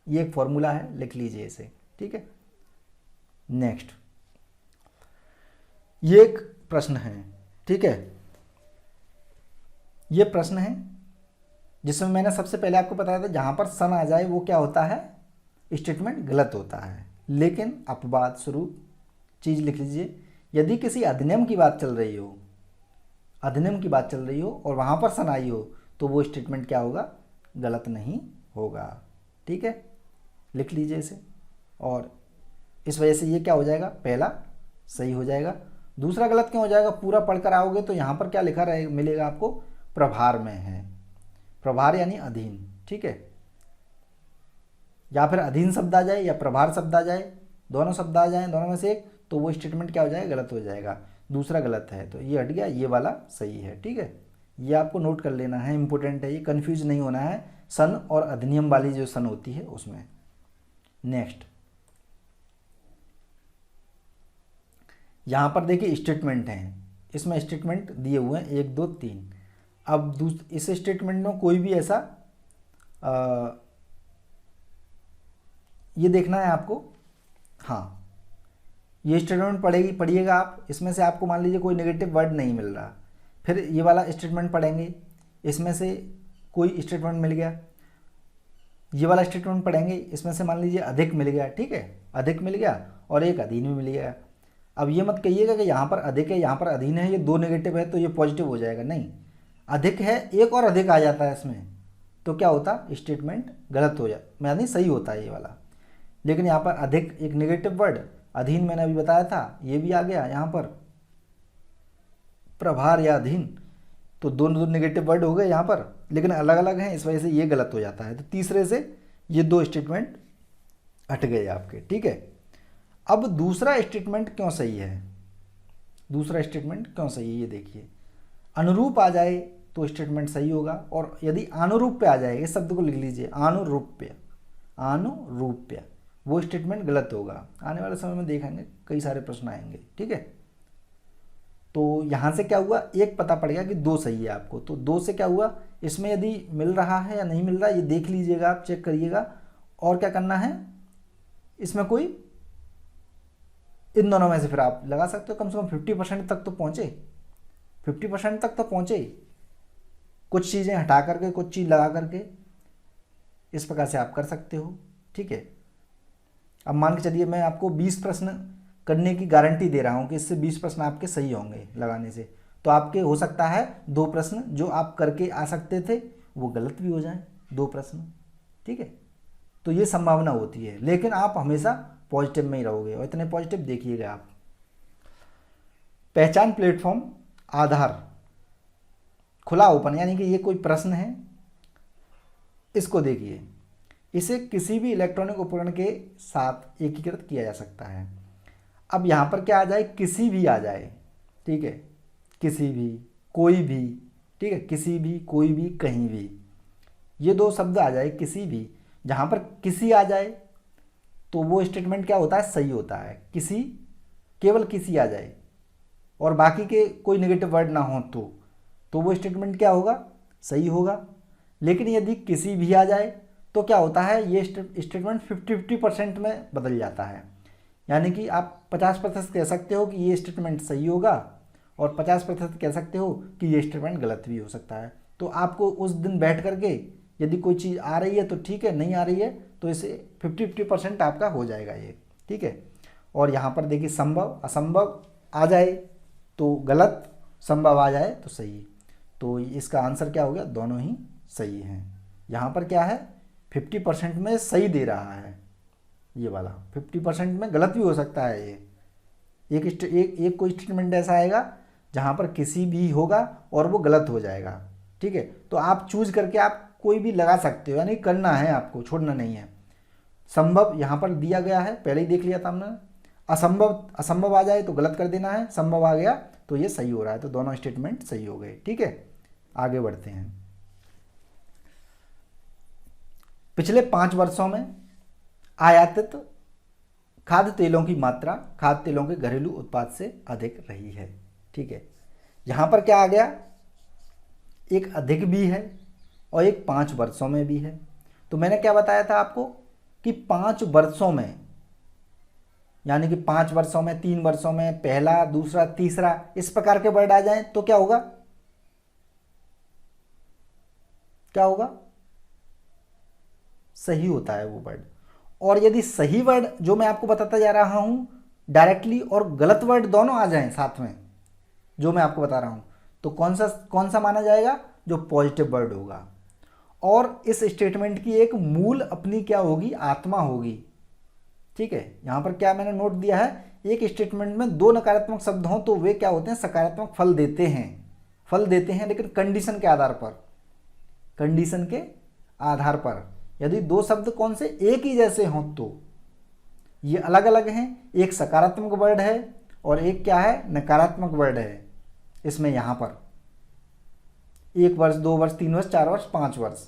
ये एक फॉर्मूला है, लिख लीजिए इसे। ठीक है, नेक्स्ट, ये एक प्रश्न है। ठीक है, ये प्रश्न है जिसमें मैंने सबसे पहले आपको बताया था, जहां पर सन आ जाए वो क्या होता है? स्टेटमेंट गलत होता है। लेकिन अपवाद स्वरूप चीज लिख लीजिए। यदि किसी अधिनियम की बात चल रही हो, अधिनियम की बात चल रही हो और वहां पर सन आई हो, तो वो स्टेटमेंट क्या होगा? गलत नहीं होगा। ठीक है, लिख लीजिए इसे। और इस वजह से ये क्या हो जाएगा? पहला सही हो जाएगा, दूसरा गलत क्यों हो जाएगा? पूरा पढ़कर आओगे तो यहाँ पर क्या लिखा रहे मिलेगा आपको? प्रभार में है। प्रभार यानी अधीन। ठीक है, या फिर अधीन शब्द आ जाए या प्रभार शब्द आ जाए, दोनों शब्द आ जाए, दोनों में से एक, तो वो स्टेटमेंट क्या हो जाएगा? गलत हो जाएगा। दूसरा गलत है तो ये हट गया, ये वाला सही है। ठीक है, ये आपको नोट कर लेना है, इंपॉर्टेंट है ये, कंफ्यूज नहीं होना है सन और अधिनियम वाली जो सन होती है उसमें। नेक्स्ट, यहाँ पर देखिए स्टेटमेंट हैं, इसमें स्टेटमेंट दिए हुए हैं 1 2 3। अब इस स्टेटमेंट में कोई भी ऐसा ये देखना है आपको। हाँ, ये स्टेटमेंट पढ़िएगा आप। इसमें से आपको मान लीजिए कोई नेगेटिव वर्ड नहीं मिल रहा, फिर ये वाला स्टेटमेंट पढ़ेंगे, इसमें से कोई स्टेटमेंट मिल गया, ये वाला स्टेटमेंट पढ़ेंगे, इसमें से मान लीजिए अधिक मिल गया। ठीक है, अधिक मिल गया और एक अधीन भी मिल गया। अब ये मत कहिएगा कि यहाँ पर अधिक है यहाँ पर अधीन है, ये 2 नेगेटिव है तो ये पॉजिटिव हो जाएगा। नहीं, अधिक है, एक और अधिक आ जाता है इसमें, तो क्या होता? स्टेटमेंट गलत हो जाता, यानी सही होता है ये वाला। लेकिन यहाँ पर अधिक एक नेगेटिव वर्ड, अधीन मैंने अभी बताया था, ये भी आ गया यहाँ पर प्रभार या अधीन, तो दोनों नेगेटिव वर्ड हो गए यहाँ पर, लेकिन अलग अलग हैं, इस वजह से ये गलत हो जाता है। तो तीसरे से ये 2 स्टेटमेंट हट गए आपके। ठीक है, अब दूसरा स्टेटमेंट क्यों सही है? दूसरा स्टेटमेंट क्यों सही है ये देखिए। अनुरूप आ जाए तो स्टेटमेंट सही होगा, और यदि अनुरूप पे आ जाए, इस शब्द को लिख लीजिए, अनुरूप्य, अनुरूप्य, वो स्टेटमेंट गलत होगा। आने वाले समय में देखेंगे कई सारे प्रश्न आएंगे। ठीक है, तो यहाँ से क्या हुआ? एक पता पड़ गया कि 2 सही है आपको, तो 2 से क्या हुआ? इसमें यदि मिल रहा है या नहीं मिल रहा है ये देख लीजिएगा आप, चेक करिएगा। और क्या करना है? इसमें कोई इन दोनों में से फिर आप लगा सकते हो, कम से कम 50% तक तो पहुंचे, 50% तक तो पहुंचे, कुछ चीज़ें हटा करके कुछ चीज़ लगा करके, इस प्रकार से आप कर सकते हो। ठीक है, अब मान के चलिए मैं आपको 20 प्रश्न करने की गारंटी दे रहा हूँ कि इससे 20 प्रश्न आपके सही होंगे लगाने से, तो आपके हो सकता है 2 प्रश्न जो आप करके आ सकते थे वो गलत भी हो जाएं, 2 प्रश्न, ठीक है। तो ये संभावना होती है, लेकिन आप हमेशा पॉजिटिव में ही रहोगे, और इतने पॉजिटिव देखिएगा आप। पहचान प्लेटफॉर्म आधार खुला ओपन, यानी कि ये कोई प्रश्न है, इसको देखिए, इसे किसी भी इलेक्ट्रॉनिक उपकरण के साथ एकीकृत किया जा सकता है। अब यहाँ पर क्या आ जाए, किसी भी आ जाए, ठीक है, किसी भी, कोई भी, ठीक है, किसी भी, कोई भी, कहीं भी, ये 2 शब्द आ जाए, किसी भी। जहाँ पर किसी आ जाए तो वो स्टेटमेंट क्या होता है, सही होता है। किसी, केवल किसी आ जाए और बाकी के कोई नेगेटिव वर्ड ना हो तो वो स्टेटमेंट क्या होगा, सही होगा। लेकिन यदि किसी भी आ जाए तो क्या होता है, ये स्टेटमेंट 50-50% में बदल जाता है। यानी कि आप 50% कह सकते हो कि ये स्टेटमेंट सही होगा और 50% कह सकते हो कि ये स्टेटमेंट गलत भी हो सकता है। तो आपको उस दिन बैठ करके यदि कोई चीज़ आ रही है तो ठीक है, नहीं आ रही है तो इसे 50-50% आपका हो जाएगा ये, ठीक है। और यहाँ पर देखिए, संभव, असंभव आ जाए तो गलत, संभव आ जाए तो सही। तो इसका आंसर क्या हो गया, दोनों ही सही हैं। यहाँ पर क्या है, 50% में सही दे रहा है ये वाला, 50% में गलत भी हो सकता है ये। एक कोई स्टेटमेंट ऐसा आएगा जहाँ पर किसी भी होगा और वो गलत हो जाएगा, ठीक है। तो आप चूज करके आप कोई भी लगा सकते हो, यानी करना है आपको, छोड़ना नहीं है। संभव यहाँ पर दिया गया है, पहले ही देख लिया था हमने। असंभव आ जाए तो गलत कर देना है, संभव आ गया तो ये सही हो रहा है, तो दोनों स्टेटमेंट सही हो गए, ठीक है। आगे बढ़ते हैं। पिछले 5 वर्षों में आयातित खाद्य तेलों की मात्रा खाद्य तेलों के घरेलू उत्पाद से अधिक रही है, ठीक है। यहाँ पर क्या आ गया, एक अधिक भी है और एक 5 वर्षों में भी है। तो मैंने क्या बताया था आपको कि 5 वर्षों में, यानी कि 5 वर्षों में, 3 वर्षों में, पहला, दूसरा, तीसरा, इस प्रकार के वर्ड आ जाएं तो क्या होगा, क्या होगा, सही होता है वो वर्ड। और यदि सही वर्ड जो मैं आपको बताता जा रहा हूं डायरेक्टली और गलत वर्ड दोनों आ जाएं साथ में, जो मैं आपको बता रहा हूं, तो कौन सा माना जाएगा, जो पॉजिटिव वर्ड होगा। और इस स्टेटमेंट की एक मूल अपनी क्या होगी, आत्मा होगी, ठीक है। यहां पर क्या मैंने नोट दिया है, एक स्टेटमेंट में 2 नकारात्मक शब्द हों तो वे क्या होते हैं, सकारात्मक फल देते हैं, लेकिन कंडीशन के आधार पर, कंडीशन के आधार पर। यदि 2 शब्द कौन से, एक ही जैसे हों तो ये अलग अलग हैं, एक सकारात्मक वर्ड है और एक क्या है, नकारात्मक वर्ड है। इसमें यहाँ पर 1 वर्ष, 2 वर्ष, 3 वर्ष, 4 वर्ष, 5 वर्ष,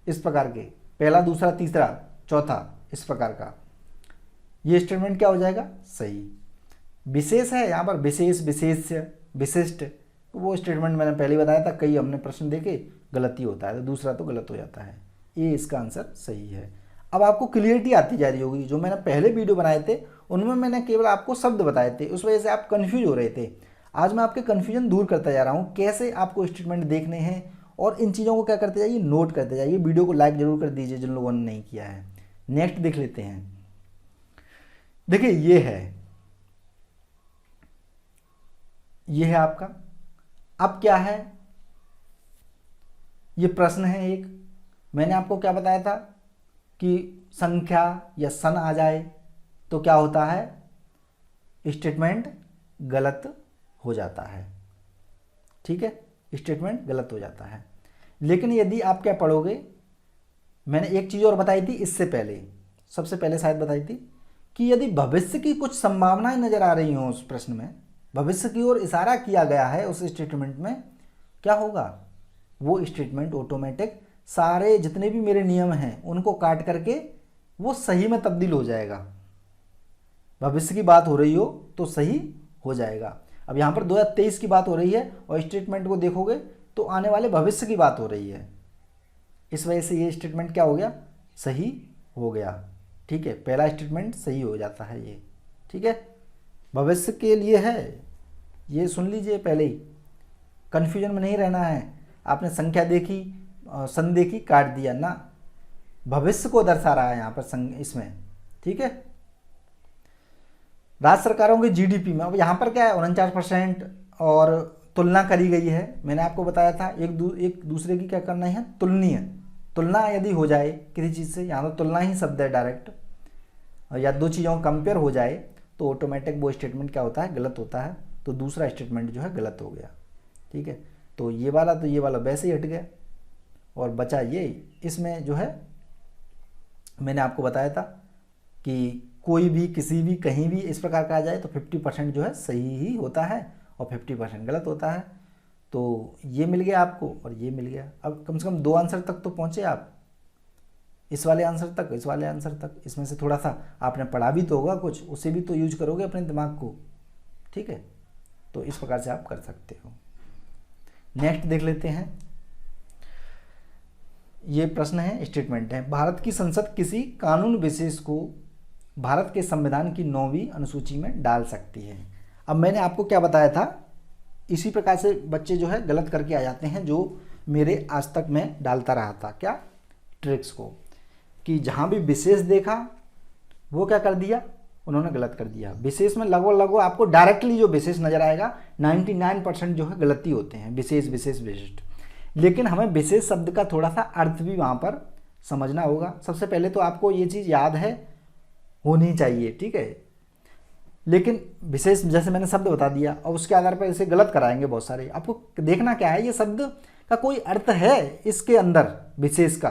इस प्रकार के, पहला, दूसरा, तीसरा, चौथा, इस प्रकार का, ये स्टेटमेंट क्या हो जाएगा, सही। विशेष है यहाँ पर, विशेष, विशेष्य, विशिष्ट, वो स्टेटमेंट मैंने पहले बताया था, कई हमने प्रश्न देखे गलती होता है, तो दूसरा तो गलत हो जाता है। ये इसका आंसर सही है। अब आपको क्लियरिटी आती जा रही होगी, जो मैंने पहले वीडियो बनाए थे उनमें मैंने केवल आपको शब्द बताए थे, उस वजह से आप कंफ्यूज हो रहे थे। आज मैं आपके कन्फ्यूजन दूर करता जा रहा हूँ, कैसे आपको स्टेटमेंट देखने हैं, और इन चीज़ों को क्या करते जाइए, नोट करते जाइए। वीडियो को लाइक जरूर कर दीजिए जिन लोगों ने नहीं किया है। नेक्स्ट देख लेते हैं। देखिए ये है आपका, अब क्या है, ये प्रश्न है एक, मैंने आपको क्या बताया था कि संख्या या सन आ जाए तो क्या होता है, स्टेटमेंट गलत हो जाता है, ठीक है, स्टेटमेंट गलत हो जाता है। लेकिन यदि आप क्या पढ़ोगे, मैंने एक चीज़ और बताई थी इससे पहले, सबसे पहले शायद बताई थी कि यदि भविष्य की कुछ संभावनाएं नजर आ रही हों उस प्रश्न में, भविष्य की ओर इशारा किया गया है उस स्टेटमेंट में, क्या होगा, वो स्टेटमेंट ऑटोमेटिक सारे जितने भी मेरे नियम हैं उनको काट करके वो सही में तब्दील हो जाएगा। भविष्य की बात हो रही हो तो सही हो जाएगा। अब यहाँ पर 2023 की बात हो रही है और स्टेटमेंट को देखोगे तो आने वाले भविष्य की बात हो रही है, इस वजह से ये स्टेटमेंट क्या हो गया, सही हो गया, ठीक है। पहला स्टेटमेंट सही हो जाता है ये, ठीक है, भविष्य के लिए है, ये सुन लीजिए पहले ही, कन्फ्यूजन में नहीं रहना है। आपने संख्या देखी, सन देखी, काट दिया ना, भविष्य को दर्शा रहा है यहाँ पर इसमें, ठीक है। राज्य सरकारों के जीडीपी में, अब यहाँ पर क्या है 49% और तुलना करी गई है। मैंने आपको बताया था एक दूसरे की क्या करना है, तुलना यदि हो जाए किसी चीज़ से, यहाँ तो तुलना ही शब्द है डायरेक्ट, या दो चीज़ों का कंपेयर हो जाए तो ऑटोमेटिक वो स्टेटमेंट क्या होता है, गलत होता है। तो दूसरा स्टेटमेंट जो है गलत हो गया। ठीक है, तो ये वाला वैसे ही हट गया और बचा ये। इसमें जो है मैंने आपको बताया था कि कोई भी किसी भी कहीं भी इस प्रकार का आ जाए तो 50% जो है सही ही होता है और 50% गलत होता है। तो ये मिल गया आपको और ये मिल गया। अब कम से कम 2 आंसर तक तो पहुँचे आप, इस वाले आंसर तक, इस वाले आंसर तक। इसमें से थोड़ा सा आपने पढ़ा भी तो होगा कुछ, उसे भी तो यूज करोगे अपने दिमाग को। ठीक है, तो इस प्रकार से आप कर सकते हो। नेक्स्ट देख लेते हैं। ये प्रश्न है, स्टेटमेंट है, भारत की संसद किसी कानून विशेष को भारत के संविधान की 9वीं अनुसूची में डाल सकती है। अब मैंने आपको क्या बताया था, इसी प्रकार से बच्चे जो है गलत करके आ जाते हैं, जो मेरे आज तक मैं डालता रहा था क्या, ट्रिक्स को, कि जहाँ भी विशेष देखा वो क्या कर दिया, उन्होंने गलत कर दिया। विशेष में लगभग आपको डायरेक्टली जो विशेष नजर आएगा 99% जो है गलती होते हैं, विशेष विशेष विशिष्ट। लेकिन हमें विशेष शब्द का थोड़ा सा अर्थ भी वहाँ पर समझना होगा। सबसे पहले तो आपको ये चीज़ याद है होनी चाहिए, ठीक है। लेकिन विशेष जैसे मैंने शब्द बता दिया और उसके आधार पर इसे गलत कराएंगे बहुत सारे। आपको देखना क्या है, ये शब्द का कोई अर्थ है इसके अंदर विशेष का,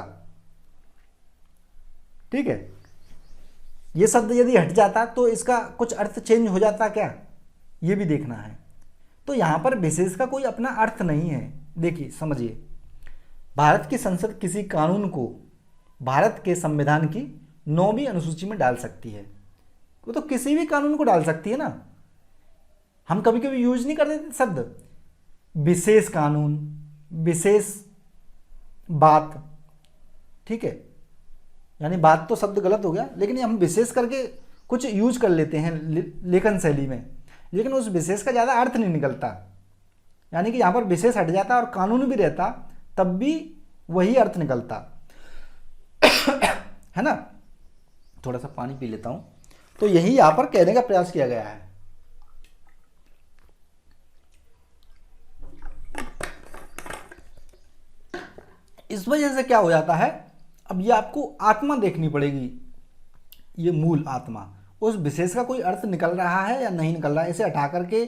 ठीक है। ये शब्द यदि हट जाता तो इसका कुछ अर्थ चेंज हो जाता क्या, ये भी देखना है। तो यहां पर विशेष का कोई अपना अर्थ नहीं है। देखिए समझिए, भारत की संसद किसी कानून को भारत के संविधान की 9वीं अनुसूची में डाल सकती है। वो तो किसी भी कानून को डाल सकती है ना। हम कभी कभी यूज नहीं कर देते शब्द विशेष कानून, विशेष बात, ठीक है। यानी बात तो शब्द गलत हो गया, लेकिन हम विशेष करके कुछ यूज कर लेते हैं लेखन शैली में, लेकिन उस विशेष का ज़्यादा अर्थ नहीं निकलता। यानी कि यहाँ पर विशेष हट जाता और कानून भी रहता तब भी वही अर्थ निकलता है ना। थोड़ा सा पानी पी लेता हूँ। तो यही यहाँ पर कहने का प्रयास किया गया है। इस वजह से क्या हो जाता है, अब ये आपको आत्मा देखनी पड़ेगी, ये मूल आत्मा, उस विशेष का कोई अर्थ निकल रहा है या नहीं निकल रहा है। इसे हटा करके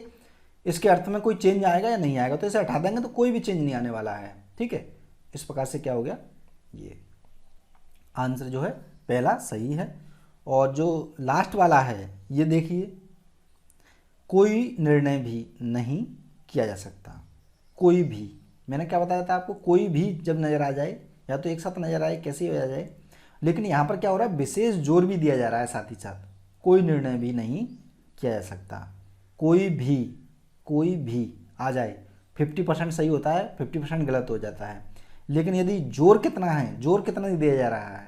इसके अर्थ में कोई चेंज आएगा या नहीं आएगा, तो इसे हटा देंगे तो कोई भी चेंज नहीं आने वाला है, ठीक है। इस प्रकार से क्या हो गया, ये आंसर जो है पहला सही है। और जो लास्ट वाला है ये देखिए, कोई निर्णय भी नहीं किया जा सकता। कोई भी, मैंने क्या बताया था आपको, कोई भी जब नजर आ जाए या तो एक साथ नजर आए, कैसे हो जाए, लेकिन यहाँ पर क्या हो रहा है, विशेष जोर भी दिया जा रहा है साथ ही साथ। कोई निर्णय भी नहीं किया जा सकता। कोई भी आ जाए, 50% सही होता है, 50% गलत हो जाता है। लेकिन यदि जोर कितना है, जोर कितना दिया जा रहा है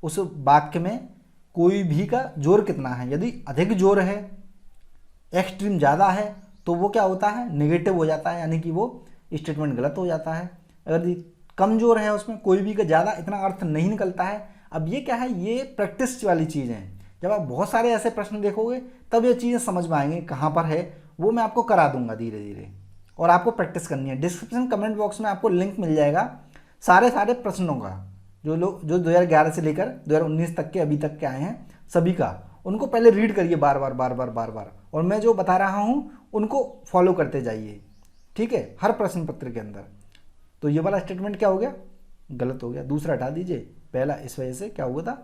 उस वाक्य में, कोई भी का जोर कितना है। यदि अधिक जोर है, एक्सट्रीम ज़्यादा है, तो वो क्या होता है, नेगेटिव हो जाता है, यानी कि वो स्टेटमेंट गलत हो जाता है। अगर कम जोर है उसमें, कोई भी का ज़्यादा इतना अर्थ नहीं निकलता है। अब ये क्या है, ये प्रैक्टिस वाली चीज़ है। जब आप बहुत सारे ऐसे प्रश्न देखोगे तब ये चीज़ें समझ में आएंगे कहाँ पर है, वो मैं आपको करा दूंगा धीरे धीरे। और आपको प्रैक्टिस करनी है। डिस्क्रिप्शन कमेंट बॉक्स में आपको लिंक मिल जाएगा सारे प्रश्नों का, जो 2011 से लेकर 2019 तक के अभी तक के आए हैं सभी का। उनको पहले रीड करिए बार बार, और मैं जो बता रहा हूँ उनको फॉलो करते जाइए, ठीक है, हर प्रश्न पत्र के अंदर। तो ये वाला स्टेटमेंट क्या हो गया, गलत हो गया। दूसरा हटा दीजिए, पहला इस वजह से क्या हुआ था,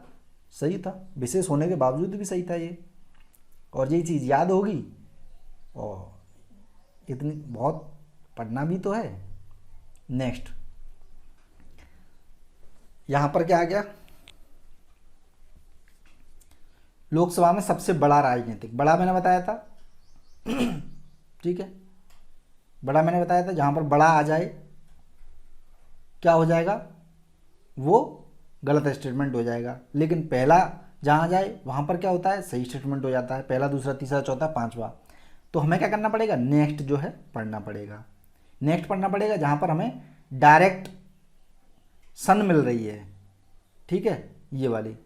सही था, विशेष होने के बावजूद भी सही था ये। और यही चीज़ याद होगी, और इतनी बहुत पढ़ना भी तो है। नेक्स्ट यहां पर क्या आ गया, लोकसभा में सबसे बड़ा राजनीतिक, बड़ा मैंने बताया था ठीक है, बड़ा मैंने बताया था। जहां पर बड़ा आ जाए क्या हो जाएगा, वो गलत स्टेटमेंट हो जाएगा। लेकिन पहला जहां जाए वहां पर क्या होता है, सही स्टेटमेंट हो जाता है। पहला, दूसरा, तीसरा, चौथा, पांचवा। तो हमें क्या करना पड़ेगा, नेक्स्ट जो है पढ़ना पड़ेगा। नेक्स्ट पढ़ना पड़ेगा जहां पर हमें डायरेक्ट सन मिल रही है, ठीक है, ये वाली।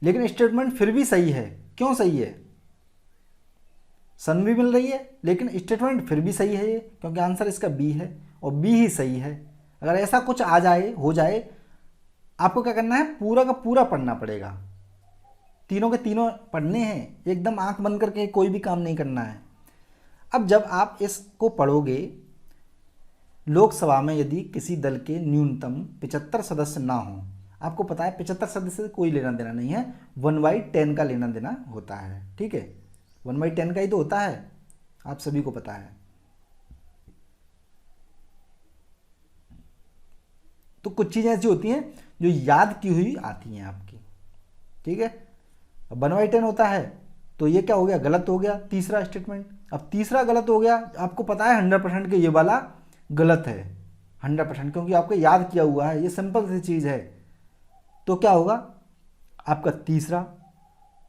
लेकिन स्टेटमेंट फिर भी सही है, क्यों सही है? सन भी मिल रही है लेकिन स्टेटमेंट फिर भी सही है ये, क्योंकि आंसर इसका बी है और बी ही सही है। अगर ऐसा कुछ आ जाए हो जाए, आपको क्या करना है, पूरा का पूरा पढ़ना पड़ेगा, तीनों के तीनों पढ़ने हैं, एकदम आंख बंद करके कोई भी काम नहीं करना है। अब जब आप इसको पढ़ोगे, लोकसभा में यदि किसी दल के न्यूनतम 75 सदस्य ना हो, आपको पता है 75 सदस्य से कोई लेना देना नहीं है, 1/10 का लेना देना होता है, ठीक है, 1/10 का ही तो होता है, आप सभी को पता है। तो कुछ चीज़ें ऐसी होती हैं जो याद की हुई आती हैं आपकी, ठीक है। अब 1/10 होता है तो ये क्या हो गया, गलत हो गया तीसरा स्टेटमेंट। अब तीसरा गलत हो गया, आपको पता है 100% कि ये वाला गलत है, 100%, क्योंकि आपको याद किया हुआ है, ये सिंपल सी चीज़ है। तो क्या होगा, आपका तीसरा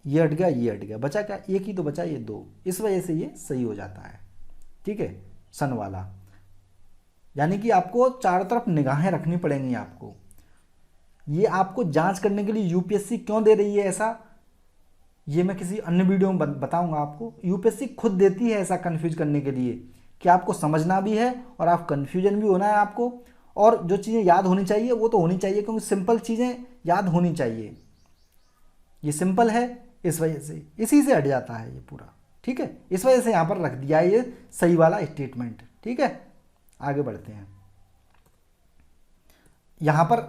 ये हट गया, ये हट गया, बचा क्या, एक ही तो बचा, ये 2, इस वजह से ये सही हो जाता है, ठीक है, सन वाला। यानी कि आपको चारों तरफ निगाहें रखनी पड़ेंगी आपको। ये आपको जांच करने के लिए यूपीएससी क्यों दे रही है ऐसा, ये मैं किसी अन्य वीडियो में बताऊंगा आपको। यूपीएससी खुद देती है ऐसा कंफ्यूज करने के लिए कि आपको समझना भी है और आप कंफ्यूजन भी होना है आपको, और जो चीज़ें याद होनी चाहिए वो तो होनी चाहिए, क्योंकि सिंपल चीज़ें याद होनी चाहिए। ये सिंपल है, इस वजह से इसी से हट जाता है ये पूरा, ठीक है, इस वजह से यहाँ पर रख दिया है ये सही वाला स्टेटमेंट, ठीक है। आगे बढ़ते हैं। यहाँ पर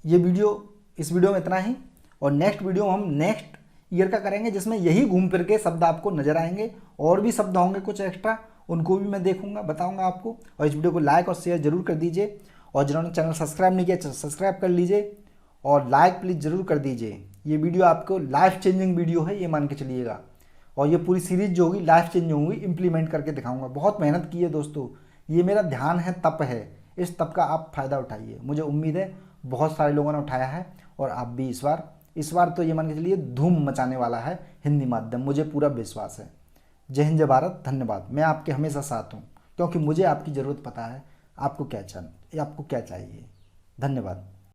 ये वीडियो, इस वीडियो में इतना ही, और नेक्स्ट वीडियो हम नेक्स्ट ईयर का करेंगे जिसमें यही घूम फिर के शब्द आपको नजर आएंगे, और भी शब्द होंगे कुछ एक्स्ट्रा, उनको भी मैं देखूंगा, बताऊंगा आपको। और इस वीडियो को लाइक और शेयर जरूर कर दीजिए, और जिन्होंने चैनल सब्सक्राइब नहीं किया सब्सक्राइब कर लीजिए, और लाइक प्लीज़ ज़रूर कर दीजिए। ये वीडियो आपको लाइफ चेंजिंग वीडियो है, ये मान के चलिएगा, और ये पूरी सीरीज जो होगी लाइफ चेंजिंग होगी, इंप्लीमेंट करके दिखाऊंगा। बहुत मेहनत की है दोस्तों, ये मेरा ध्यान है, तप है, इस तप का आप फ़ायदा उठाइए। मुझे उम्मीद है बहुत सारे लोगों ने उठाया है, और आप भी इस बार तो ये मान के चलिए धूम मचाने वाला है हिंदी माध्यम, मुझे पूरा विश्वास है। जय हिंद, जय भारत, धन्यवाद। मैं आपके हमेशा साथ हूँ, क्योंकि मुझे आपकी ज़रूरत पता है, आपको क्या चाहिए। धन्यवाद।